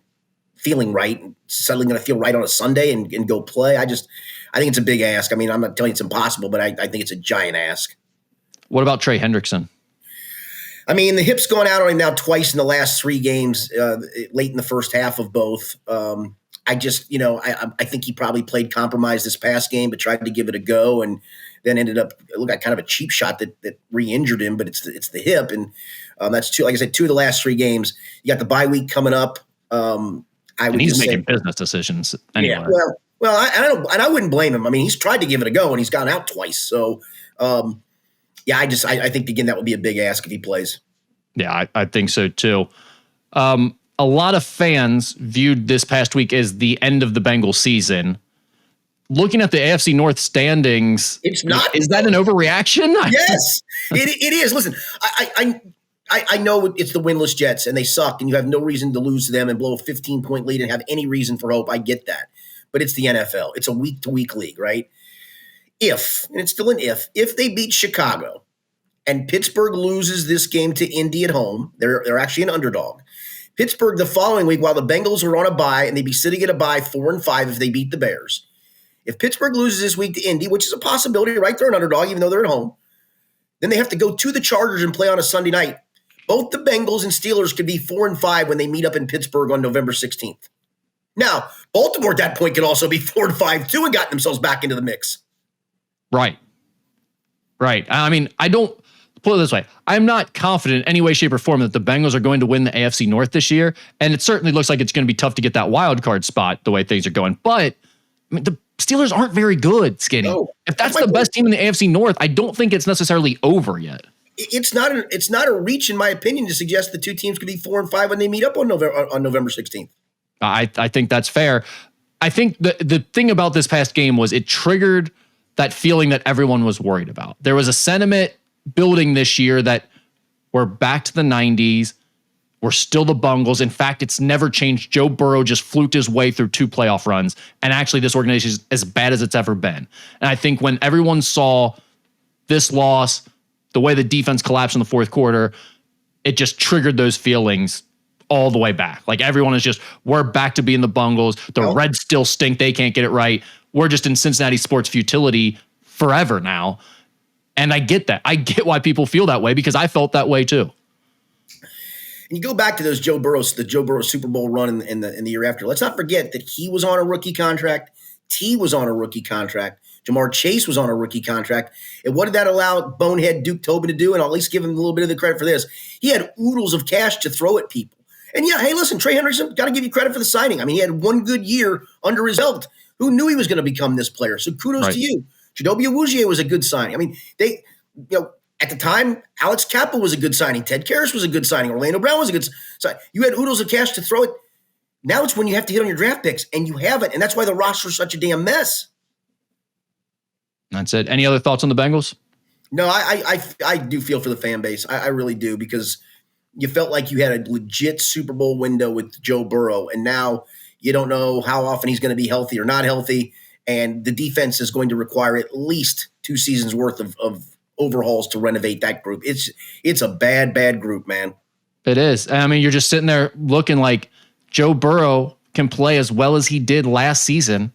feeling right. It's suddenly going to feel right on a Sunday and go play. I think it's a big ask. I'm not telling you it's impossible, but I think it's a giant ask. What about Trey Hendrickson? The hip's gone out on him now twice in the last 3 games, late in the first half of both. I just, I think he probably played compromised this past game, but tried to give it a go, and then ended up look like kind of a cheap shot that re-injured him. But it's the hip, and that's two. Like I said, 2 of the last 3 games. You got the bye week coming up. And he's making business decisions anyway. Yeah, well, I wouldn't blame him. I mean, he's tried to give it a go, and he's gone out twice. So, I think again that would be a big ask if he plays. Yeah, I think so too. A lot of fans viewed this past week as the end of the Bengals season. Looking at the AFC North standings, it's not. Is that an overreaction? Yes, it is. Listen, I know it's the winless Jets and they suck, and you have no reason to lose to them and blow a 15-point lead and have any reason for hope. I get that, but it's the NFL. It's a week-to-week league, right? And it's still an if they beat Chicago and Pittsburgh loses this game to Indy at home, they're actually an underdog. Pittsburgh the following week, while the Bengals are on a bye, and they'd be sitting at a bye 4-5 if they beat the Bears. If Pittsburgh loses this week to Indy, which is a possibility, right? They're an underdog, even though they're at home. Then they have to go to the Chargers and play on a Sunday night. Both the Bengals and Steelers could be 4-5 when they meet up in Pittsburgh on November 16th. Now, Baltimore at that point could also be 4-5 too and gotten themselves back into the mix. Right. I mean, I don't put it this way. I'm not confident in any way, shape, or form that the Bengals are going to win the AFC North this year. And it certainly looks like it's going to be tough to get that wild card spot the way things are going. But I mean, the Steelers aren't very good, Skinny. No, if that's the best team in the AFC North, I don't think it's necessarily over yet. It's not a reach, in my opinion, to suggest the 2 teams could be 4-5 when they meet up on November 16th. I think that's fair. I think the thing about this past game was it triggered that feeling that everyone was worried about. There was a sentiment building this year that we're back to the 90s. We're still the Bengals. In fact, it's never changed. Joe Burrow just fluked his way through 2 playoff runs. And actually, this organization is as bad as it's ever been. And I think when everyone saw this loss, the way the defense collapsed in the fourth quarter, it just triggered those feelings all the way back. Like everyone is just, we're back to being the Bengals. The Reds still stink. They can't get it right. We're just in Cincinnati sports futility forever now. And I get that. I get why people feel that way because I felt that way too. And you go back to the Joe Burrow Super Bowl run in the year after. Let's not forget that he was on a rookie contract. T was on a rookie contract. Jamar Chase was on a rookie contract. And what did that allow bonehead Duke Tobin to do? And I'll at least give him a little bit of the credit for this. He had oodles of cash to throw at people. And yeah, hey, listen, Trey Hendrickson, got to give you credit for the signing. I mean, he had 1 good year under his belt. Who knew he was going to become this player? So kudos to you. Chidobe Awuzie was a good signing. I mean, at the time, Alex Cappa was a good signing. Ted Karras was a good signing. Orlando Brown was a good signing. You had oodles of cash to throw it. Now it's when you have to hit on your draft picks, and you haven't. And that's why the roster is such a damn mess. That's it. Any other thoughts on the Bengals? No, I do feel for the fan base. I really do, because you felt like you had a legit Super Bowl window with Joe Burrow, and now you don't know how often he's going to be healthy or not healthy, and the defense is going to require at least 2 seasons worth of overhauls to renovate that group. It's a bad group, man. It is. I mean, you're just sitting there looking like Joe Burrow can play as well as he did last season,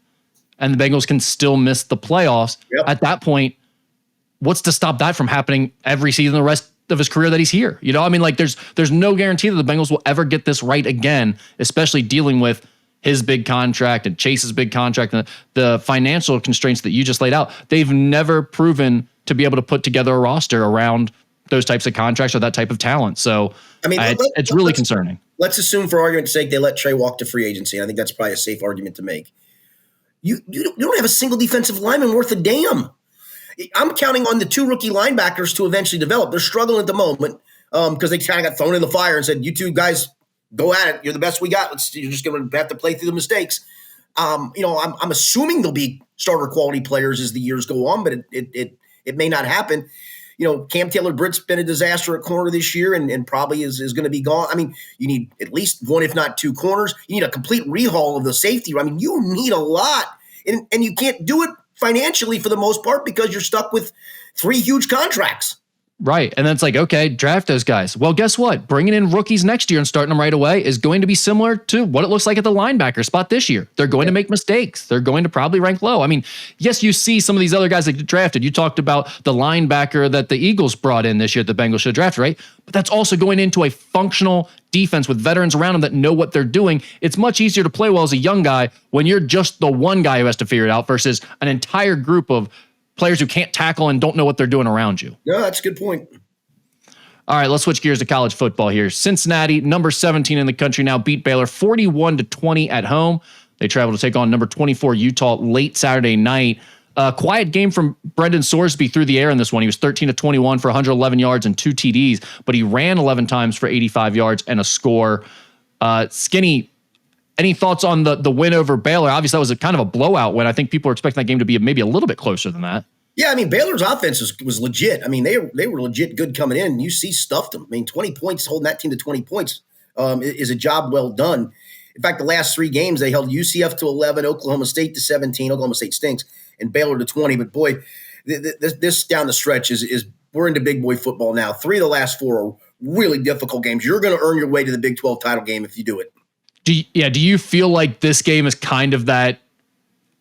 and the Bengals can still miss the playoffs. Yep. At that point, what's to stop that from happening every season the rest of his career that he's here? You know, I mean, like there's no guarantee that the Bengals will ever get this right again, especially dealing with his big contract and Chase's big contract and the financial constraints that you just laid out. They've never proven to be able to put together a roster around those types of contracts or that type of talent. So I mean, it's really concerning. Let's assume, for argument's sake, they let Trey walk to free agency. I think that's probably a safe argument to make. You don't have a single defensive lineman worth a damn. I'm counting on the 2 rookie linebackers to eventually develop. They're struggling at the moment because they kind of got thrown in the fire and said, "You 2 guys, go at it. You're the best we got. You're just going to have to play through the mistakes." I'm assuming they'll be starter quality players as the years go on, but it may not happen. Cam Taylor-Britt's been a disaster at corner this year and probably is going to be gone. I mean, you need at least 1, if not 2 corners. You need a complete rehaul of the safety. I mean, you need a lot, and you can't do it financially for the most part because you're stuck with 3 huge contracts. Right. And then it's like, okay, draft those guys. Well, guess what? Bringing in rookies next year and starting them right away is going to be similar to what it looks like at the linebacker spot this year. They're going to make mistakes. They're going to probably rank low. I mean, yes, you see some of these other guys that get drafted. You talked about the linebacker that the Eagles brought in this year that the Bengals should have drafted, right? But that's also going into a functional defense with veterans around them that know what they're doing. It's much easier to play well as a young guy when you're just the one guy who has to figure it out versus an entire group of players who can't tackle and don't know what they're doing around you. Yeah, that's a good point. All right, let's switch gears to college football here. Cincinnati, number 17 in the country now, beat Baylor 41-20 at home. They travel to take on number 24 Utah late Saturday night. Quiet game from Brendan Sorsby through the air in this one. He was 13-21 for 111 yards and 2 TDs, but he ran 11 times for 85 yards and a score. Skinny, any thoughts on the win over Baylor? Obviously, that was a kind of a blowout win. I think people are expecting that game to be maybe a little bit closer than that. Yeah, I mean, Baylor's offense was legit. I mean, they were legit good coming in. UC stuffed them. I mean, 20 points, holding that team to 20 points is a job well done. In fact, the last 3 games, they held UCF to 11, Oklahoma State to 17. Oklahoma State stinks, and Baylor to 20. But, boy, this down the stretch is we're into big boy football now. 3 of the last 4 are really difficult games. You're going to earn your way to the Big 12 title game if you do it. Do you feel like this game is kind of that,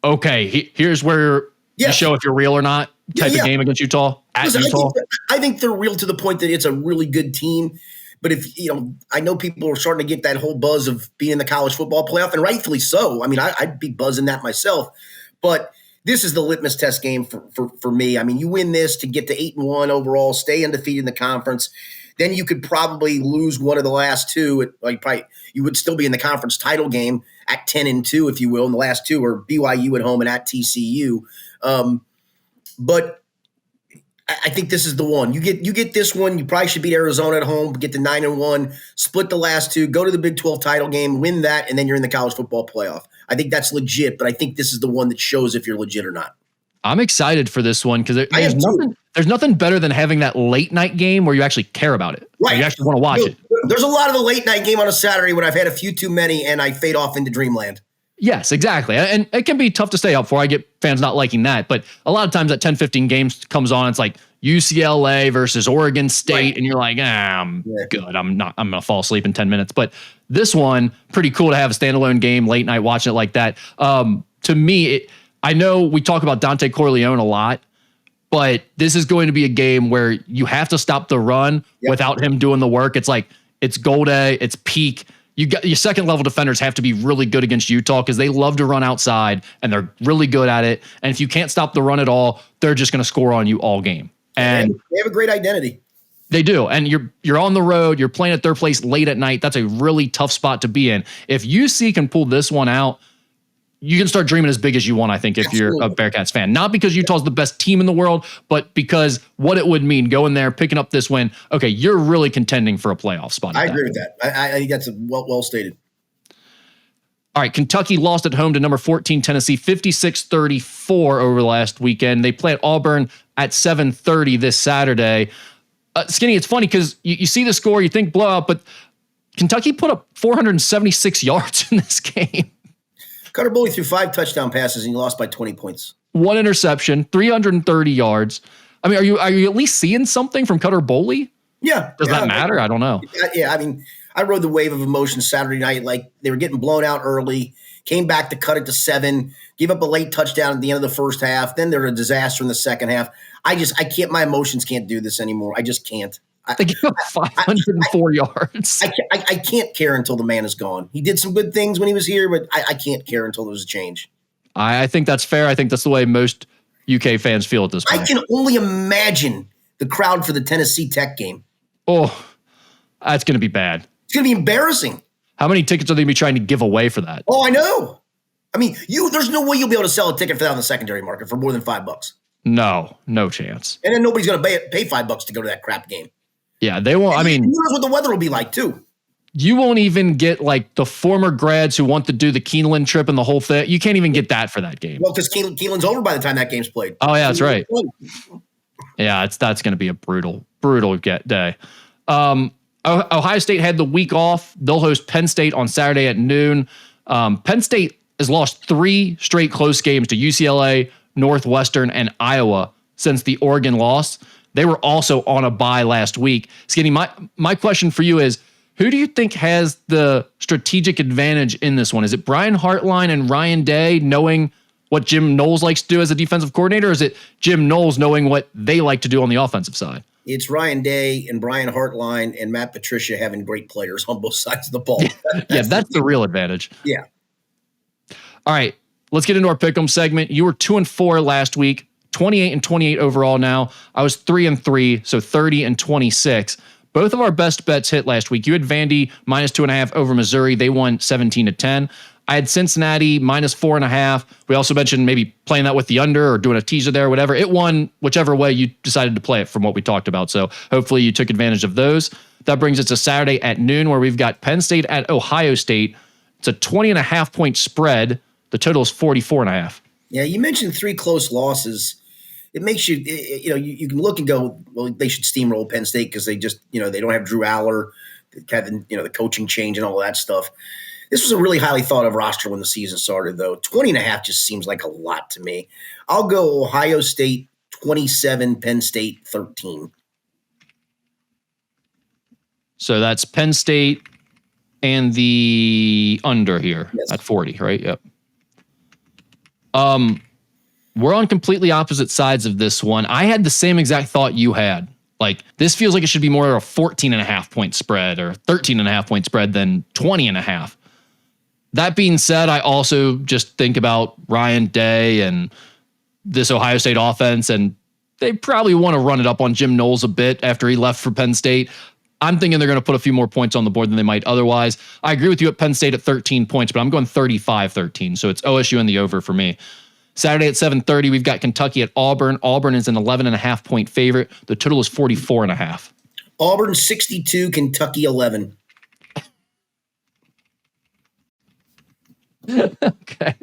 okay, here's where you show if you're real or not type of game against Utah at Utah? I think they're real to the point that it's a really good team. But if I know people are starting to get that whole buzz of being in the college football playoff, and rightfully so. I mean, I'd be buzzing that myself. But this is the litmus test game for me. I mean, you win this to get to 8-1 overall, stay undefeated in the conference. Then you could probably lose one of the last 2. You would still be in the conference title game at 10-2, if you will. And the last 2 are BYU at home and at TCU. But I think this is the one. You get this one. You probably should beat Arizona at home, get to 9-1, split the last 2, go to the Big 12 title game, win that, and then you're in the college football playoff. I think that's legit, but I think this is the one that shows if you're legit or not. I'm excited for this one because there's nothing better than having that late night game where you actually care about it. Right. You actually want to watch it. There's a lot of the late night game on a Saturday when I've had a few too many and I fade off into dreamland. Yes, exactly. And it can be tough to stay up for. I get fans not liking that. But a lot of times that 10-15 games comes on, it's like UCLA versus Oregon State. Right. And you're like, I'm good. I'm going to fall asleep in 10 minutes. But this one, pretty cool to have a standalone game late night watching it like that. To me, I know we talk about Dante Corleone a lot, but this is going to be a game where you have to stop the run without him doing the work. It's like, it's goal day, it's peak. You got your second level defenders have to be really good against Utah because they love to run outside and they're really good at it. And if you can't stop the run at all, they're just going to score on you all game. And they have a great identity. They do. And you're on the road, you're playing at their place late at night. That's a really tough spot to be in. If UC can pull this one out, you can start dreaming as big as you want, I think, if you're a Bearcats fan. Not because Utah's the best team in the world, but because what it would mean going there, picking up this win. Okay, you're really contending for a playoff spot. I agree with that. I think that's well stated. All right, Kentucky lost at home to number 14 Tennessee, 56-34 over the last weekend. They play at Auburn at 7:30 this Saturday. Skinny, it's funny because you see the score, you think blowout, but Kentucky put up 476 yards in this game. Cutter Bully threw 5 touchdown passes and he lost by 20 points. 1 interception, 330 yards. I mean, are you at least seeing something from Cutter Boley? Yeah. Does that matter? I don't know. Yeah, I mean, I rode the wave of emotion Saturday night. Like, they were getting blown out early, came back to cut it to 7, gave up a late touchdown at the end of the first half. Then they're a disaster in the second half. I can't, my emotions can't do this anymore. I just can't. They gave up 504 yards. I can't care until the man is gone. He did some good things when he was here, but I can't care until there's a change. I think that's fair. I think that's the way most UK fans feel at this point. I can only imagine the crowd for the Tennessee Tech game. Oh, that's going to be bad. It's going to be embarrassing. How many tickets are they going to be trying to give away for that? Oh, I know. I mean, there's no way you'll be able to sell a ticket for that on the secondary market for more than $5. No chance. And then nobody's going to pay $5 to go to that crap game. Yeah, they won't. I mean, who knows what the weather will be like too. You won't even get like the former grads who want to do the Keeneland trip and the whole thing. You can't even get that for that game. Well, because Keeneland's over by the time that game's played. Oh yeah, that's right. Yeah, that's going to be a brutal day. Ohio State had the week off. They'll host Penn State on Saturday at noon. Penn State has lost 3 straight close games to UCLA, Northwestern, and Iowa since the Oregon loss. They were also on a bye last week. Skinny, my question for you is, who do you think has the strategic advantage in this one? Is it Brian Hartline and Ryan Day knowing what Jim Knowles likes to do as a defensive coordinator, or is it Jim Knowles knowing what they like to do on the offensive side? It's Ryan Day and Brian Hartline and Matt Patricia having great players on both sides of the ball. That's the real advantage. Yeah. All right, let's get into our pick'em segment. You were 2-4 last week, 28-28 overall now. I was 3-3, so 30-26. Both of our best bets hit last week. You had Vandy -2.5 over Missouri. They won 17-10. I had Cincinnati -4.5. We also mentioned maybe playing that with the under or doing a teaser there, whatever. It won whichever way you decided to play it from what we talked about. So hopefully you took advantage of those. That brings us to Saturday at noon, where we've got Penn State at Ohio State. It's a 20.5 point spread. The total is 44.5. Yeah, you mentioned 3 close losses. It makes you, you can look and go, well, they should steamroll Penn State because they just, they don't have Drew Aller, the coaching change and all that stuff. This was a really highly thought of roster when the season started, though. 20.5 just seems like a lot to me. I'll go Ohio State 27, Penn State 13. So that's Penn State and the under here at 40, right? Yep. We're on completely opposite sides of this one. I had the same exact thought you had. Like, this feels like it should be more of a 14.5 point spread or 13.5 point spread than 20.5. That being said, I also just think about Ryan Day and this Ohio State offense, and they probably want to run it up on Jim Knowles a bit after he left for Penn State. I'm thinking they're going to put a few more points on the board than they might otherwise. I agree with you at Penn State at 13 points, but I'm going 35-13. So it's OSU and the over for me. Saturday at 7:30, we've got Kentucky at Auburn. Auburn is an 11.5 point favorite. The total is 44.5. Auburn 62, Kentucky 11. Okay.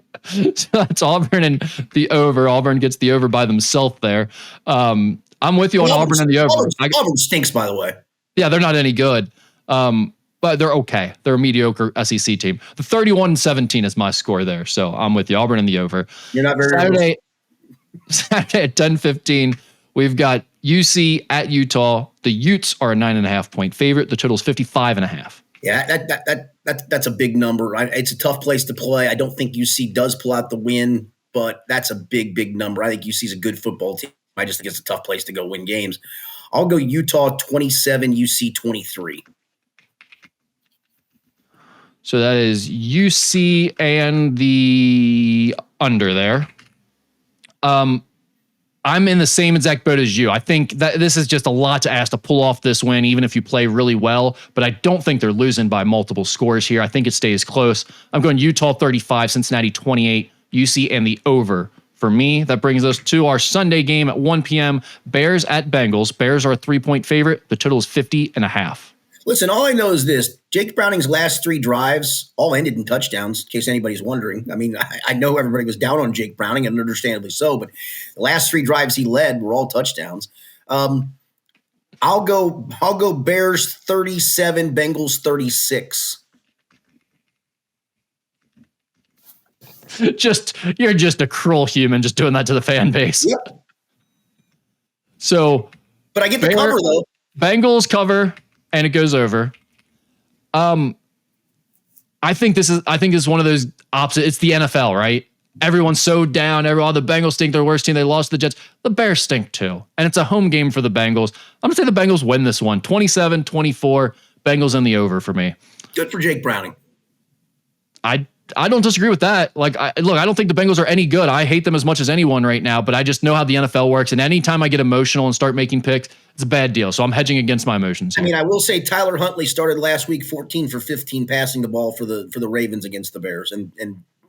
So that's Auburn and the over. Auburn gets the over by themselves there. I'm with you on Auburn and the over. Auburn stinks, by the way. Yeah, they're not any good. But they're okay. They're a mediocre SEC team. The 31-17 is my score there. So I'm with you. Auburn and the over. You're not very Saturday at 10:15, we've got UC at Utah. The Utes are a 9.5 point favorite. The total is 55.5. Yeah, that's a big number. It's a tough place to play. I don't think UC does pull out the win, but that's a big number. I think UC is a good football team. I just think it's a tough place to go win games. I'll go Utah 27, UC 23. So that is UC and the under there. I'm in the same exact boat as you. I think that this is just a lot to ask to pull off this win, even if you play really well. But I don't think they're losing by multiple scores here. I think it stays close. I'm going Utah 35, Cincinnati 28, UC and the over. For me, that brings us to our Sunday game at 1 p.m. Bears at Bengals. Bears are a 3 point favorite. The total is 50.5. Listen, all I know is this. Jake Browning's last 3 drives all ended in touchdowns, in case anybody's wondering. I mean, I know everybody was down on Jake Browning, and understandably so, but the last 3 drives he led were all touchdowns. I'll go Bears 37, Bengals 36. You're just a cruel human just doing that to the fan base. Yep. So, but I get the cover though. Bengals cover. And it goes over. I think this is one of those opposite. It's the NFL, right? Everyone's so down. The Bengals stink. They're the worst team. They lost to the Jets. The Bears stink too. And it's a home game for the Bengals. I'm going to say the Bengals win this one. 27-24. Bengals in the over for me. Good for Jake Browning. I don't disagree with that. Like, I don't think the Bengals are any good. I hate them as much as anyone right now, but I just know how the NFL works. And anytime I get emotional and start making picks, it's a bad deal. So I'm hedging against my emotions here. I mean, I will say Tyler Huntley started last week 14 for 15 passing the ball for the Ravens against the Bears. And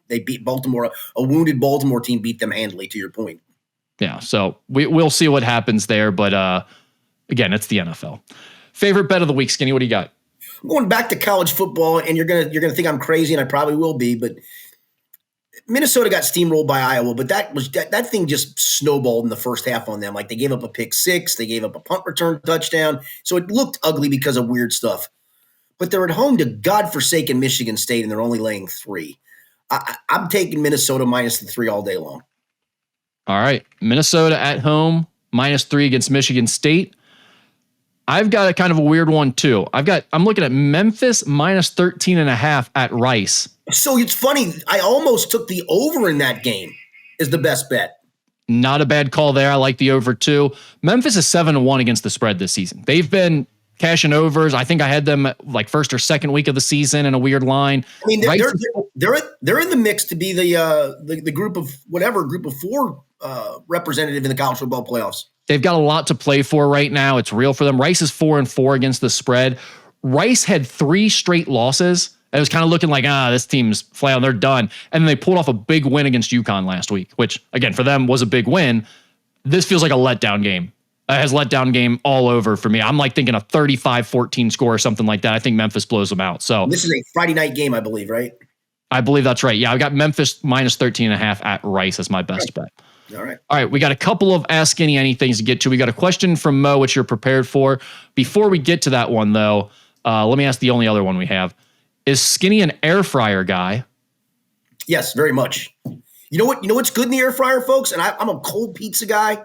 they beat Baltimore. A wounded Baltimore team beat them handily, to your point. Yeah, so we'll see what happens there. But again, it's the NFL. Favorite bet of the week, Skinny, what do you got? I'm going back to college football, and you're gonna think I'm crazy, and I probably will be, but Minnesota got steamrolled by Iowa, but that thing just snowballed in the first half on them. Like, they gave up a pick 6, they gave up a punt return touchdown, so it looked ugly because of weird stuff. But they're at home to godforsaken Michigan State, and they're only laying 3. I'm taking Minnesota minus the 3 all day long. All right, Minnesota at home -3 against Michigan State. I've got a kind of a weird one too. I'm looking at Memphis -13.5 at Rice. So it's funny. I almost took the over in that game as the best bet. Not a bad call there. I like the over too. Memphis is 7-1 against the spread this season. They've been cashing overs. I think I had them like first or second week of the season in a weird line. I mean, they're in the mix to be the group of 4 representative in the college football playoffs. They've got a lot to play for right now. It's real for them. Rice is 4-4 against the spread. Rice had 3 straight losses. It was kind of looking like, this team's flat, they're done. And then they pulled off a big win against UConn last week, which, again, for them was a big win. This feels like a letdown game. It has letdown game all over for me. I'm like thinking a 35-14 score or something like that. I think Memphis blows them out. So this is a Friday night game, I believe, right? I believe that's right. Yeah, I've got Memphis -13.5 at Rice as my best bet. All right. All right. We got a couple of Ask Skinny Anythings to get to. We got a question from Mo, which you're prepared for. Before we get to that one, though, let me ask the only other one we have. Is Skinny an air fryer guy? Yes, very much. You know what's good in the air fryer, folks? And I'm a cold pizza guy.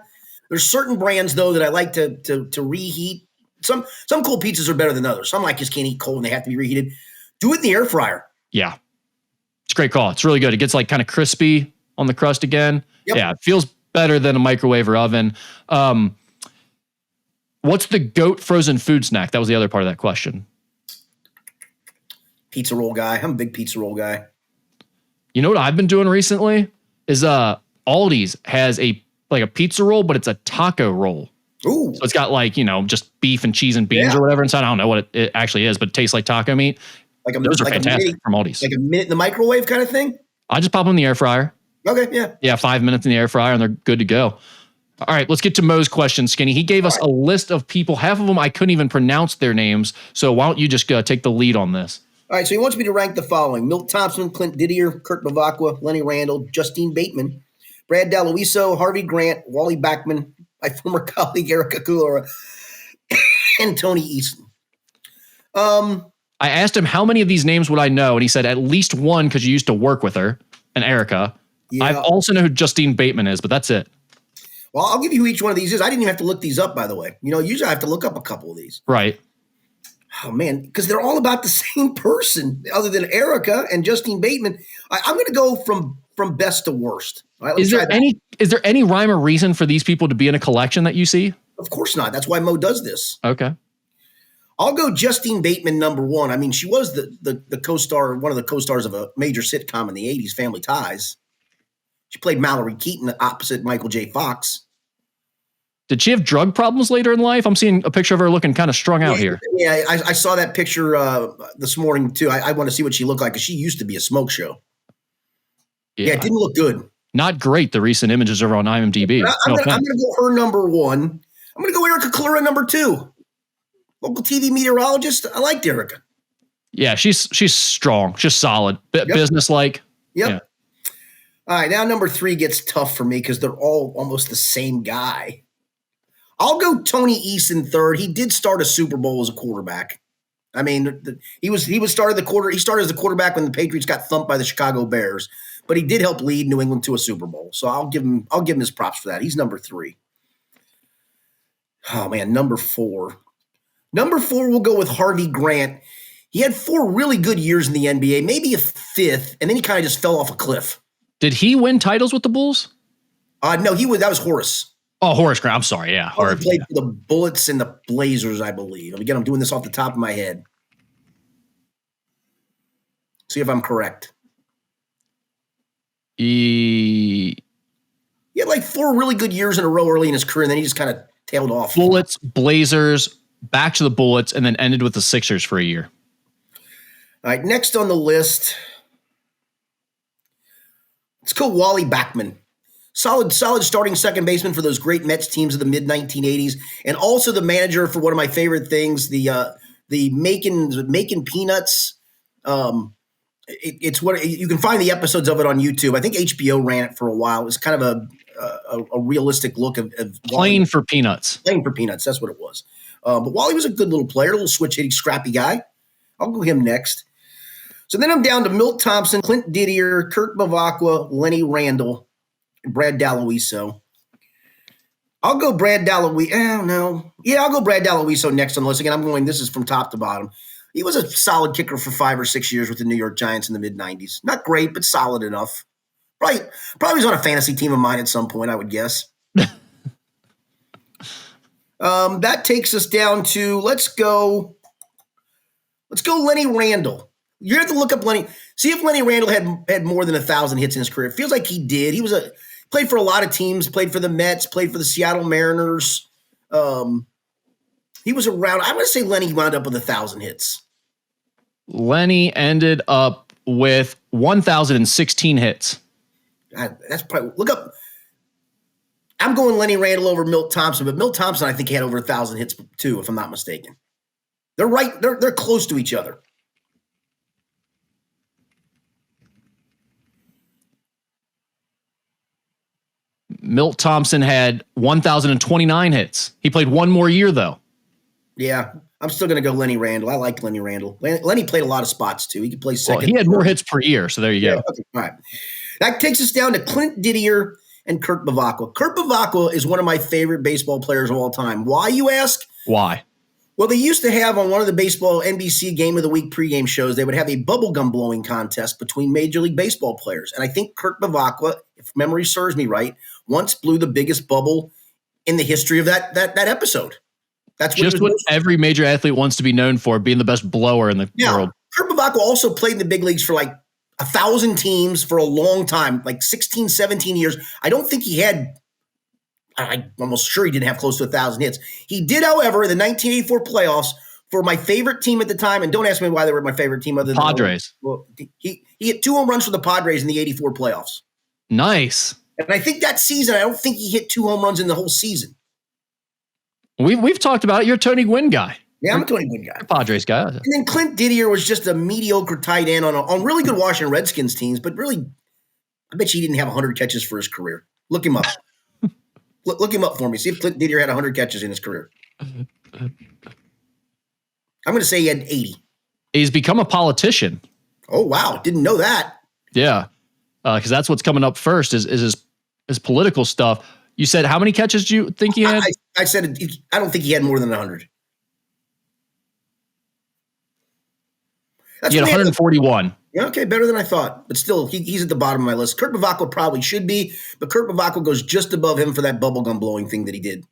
There's certain brands, though, that I like to reheat. Some cold pizzas are better than others. Some I just can't eat cold and they have to be reheated. Do it in the air fryer. Yeah. It's a great call. It's really good. It gets like kind of crispy on the crust again. Yep. Yeah, it feels better than a microwave or oven. What's the GOAT frozen food snack? That was the other part of that question. Pizza roll guy. I'm a big pizza roll guy. You know what I've been doing recently is Aldi's has a pizza roll, but it's a taco roll. Ooh. So it's got just beef and cheese and beans or whatever inside. I don't know what it actually is, but it tastes like taco meat. Those are fantastic from Aldi's. Like a minute in the microwave kind of thing? I just pop them in the air fryer. Okay, yeah. Yeah, 5 minutes in the air fryer and they're good to go. All right, let's get to Mo's question, Skinny. He gave us a list of people. Half of them I couldn't even pronounce their names. So why don't you just take the lead on this? All right, so he wants me to rank the following: Milt Thompson, Clint Didier, Kurt Bavacqua, Lenny Randall, Justine Bateman, Brad Dalluiso, Harvey Grant, Wally Backman, my former colleague Erica Kulora, and Tony Easton. I asked him how many of these names would I know, and he said at least one because you used to work with her, and Erica. Yeah. I also know who Justine Bateman is, but that's it. Well, I'll give you who each one of these is. I didn't even have to look these up, by the way. Usually I have to look up a couple of these. Right. Oh, man, because they're all about the same person other than Erica and Justine Bateman. I'm going to go from best to worst. All right, is there any rhyme or reason for these people to be in a collection that you see? Of course not. That's why Mo does this. Okay. I'll go Justine Bateman number one. I mean, she was the co-star, one of the co-stars of a major sitcom in the 80s, Family Ties. She played Mallory Keaton opposite Michael J. Fox. Did she have drug problems later in life? I'm seeing a picture of her looking kind of strung out here. Yeah, I saw that picture this morning, too. I want to see what she looked like because she used to be a smoke show. Yeah, it didn't look good. Not great, the recent images over on IMDb. I'm going to go her number one. I'm going to go Erica Kulura number two. Local TV meteorologist. I liked Erica. Yeah, she's strong. She's solid. Business-like. Yep. Yeah. All right, now number three gets tough for me because they're all almost the same guy. I'll go Tony Easton third. He did start a Super Bowl as a quarterback. I mean, he started as the quarterback when the Patriots got thumped by the Chicago Bears, but he did help lead New England to a Super Bowl. So I'll give him his props for that. He's number three. Oh man, number four. Number four, we'll go with Harvey Grant. He had 4 really good years in the NBA, maybe a fifth, and then he kind of just fell off a cliff. Did he win titles with the Bulls? No, that was Horace. Oh, Horace Grant. I'm sorry. Yeah. Harvey played for the Bullets and the Blazers, I believe. Again, I'm doing this off the top of my head. See if I'm correct. He had like 4 really good years in a row early in his career, and then he just kind of tailed off. Bullets, Blazers, back to the Bullets, and then ended with the Sixers for a year. All right, next on the list, let's go Wally Backman. Solid starting second baseman for those great Mets teams of the mid-1980s, and also the manager for one of my favorite things, the Making Peanuts. It's what you can find the episodes of it on YouTube. I think HBO ran it for a while. It was kind of a realistic look of Playing for Peanuts. Playing for Peanuts, that's what it was. But Wally was a good little player, a little switch-hitting, scrappy guy. I'll go him next. So then I'm down to Milt Thompson, Clint Didier, Kurt Bavacqua, Lenny Randall, and Brad Dalluiso. I'll go Brad Dallowee. No. Yeah, I'll go Brad Dallowiso next on the list. Again, I'm going, this is from top to bottom. He was a solid kicker for 5 or 6 years with the New York Giants in the mid-90s. Not great, but solid enough. Probably was on a fantasy team of mine at some point, I would guess. That takes us down to, let's go Lenny Randle. You have to look up Lenny. See if Lenny Randle had more than 1,000 hits in his career. It feels like he did. He played for a lot of teams, played for the Mets, played for the Seattle Mariners. He was around. I'm going to say Lenny wound up with 1,000 hits. Lenny ended up with 1,016 hits. That's probably, look up. I'm going Lenny Randle over Milt Thompson, but Milt Thompson, I think, had over 1,000 hits too, if I'm not mistaken. They're right. They're close to each other. Milt Thompson had 1,029 hits. He played one more year, though. Yeah, I'm still going to go Lenny Randle. I like Lenny Randle. Lenny played a lot of spots, too. He could play second. Well, he had more hits per year, so there you go. Okay, all right. That takes us down to Clint Didier and Kurt Bevacqua. Kurt Bevacqua is one of my favorite baseball players of all time. Why, you ask? Why? Well, they used to have on one of the baseball NBC Game of the Week pregame shows, they would have a bubblegum blowing contest between Major League Baseball players. And I think Kurt Bevacqua, if memory serves me right, once blew the biggest bubble in the history of that episode. That's just what every major athlete wants to be known for, being the best blower in the world. Kurt Bevacqua also played in the big leagues for like 1,000 teams for a long time, like 16, 17 years. I don't think he had, I'm almost sure he didn't have close to 1,000 hits. He did, however, in the 1984 playoffs for my favorite team at the time, and don't ask me why they were my favorite team other than Padres. Well, he hit 2 home runs for the Padres in the 84 playoffs. Nice. And I think that season, I don't think he hit 2 home runs in the whole season. We've talked about it. You're a Tony Gwynn guy. Yeah, I'm a Tony Gwynn guy. You're a Padres guy. And then Clint Didier was just a mediocre tight end on really good Washington Redskins teams, but really, I bet you he didn't have 100 catches for his career. Look him up. Look him up for me. See if Clint Didier had 100 catches in his career. I'm going to say he had 80. He's become a politician. Oh, wow. Didn't know that. Yeah. Because that's what's coming up first is his political stuff. You said how many catches do you think he had? I said I don't think he had more than 100. He had 141. Yeah, okay, better than I thought. But still, he's at the bottom of my list. Kurt Bevacqua probably should be, but Kurt Bevacqua goes just above him for that bubblegum blowing thing that he did.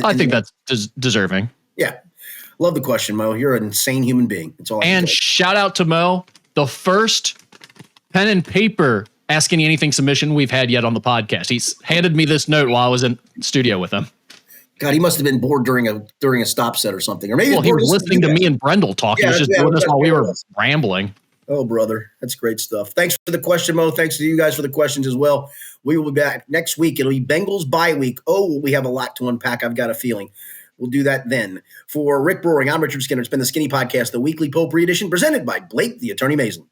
I think that's deserving. Yeah. Love the question, Mo. You're an insane human being. That's all I can say. Shout out to Mo, the first pen and paper Ask Any Anything submission we've had yet on the podcast. He's handed me this note while I was in studio with him. God, he must have been bored during a stop set or something. Or maybe he was listening to me and Brendel talk. He was just doing this while we were rambling. Oh, brother. That's great stuff. Thanks for the question, Mo. Thanks to you guys for the questions as well. We will be back next week. It'll be Bengals bye week. Oh, we have a lot to unpack, I've got a feeling. We'll do that then. For Rick Broering, I'm Richard Skinner. It's been the Skinny Podcast, the weekly potpourri edition, presented by Blake, the Attorney Mason.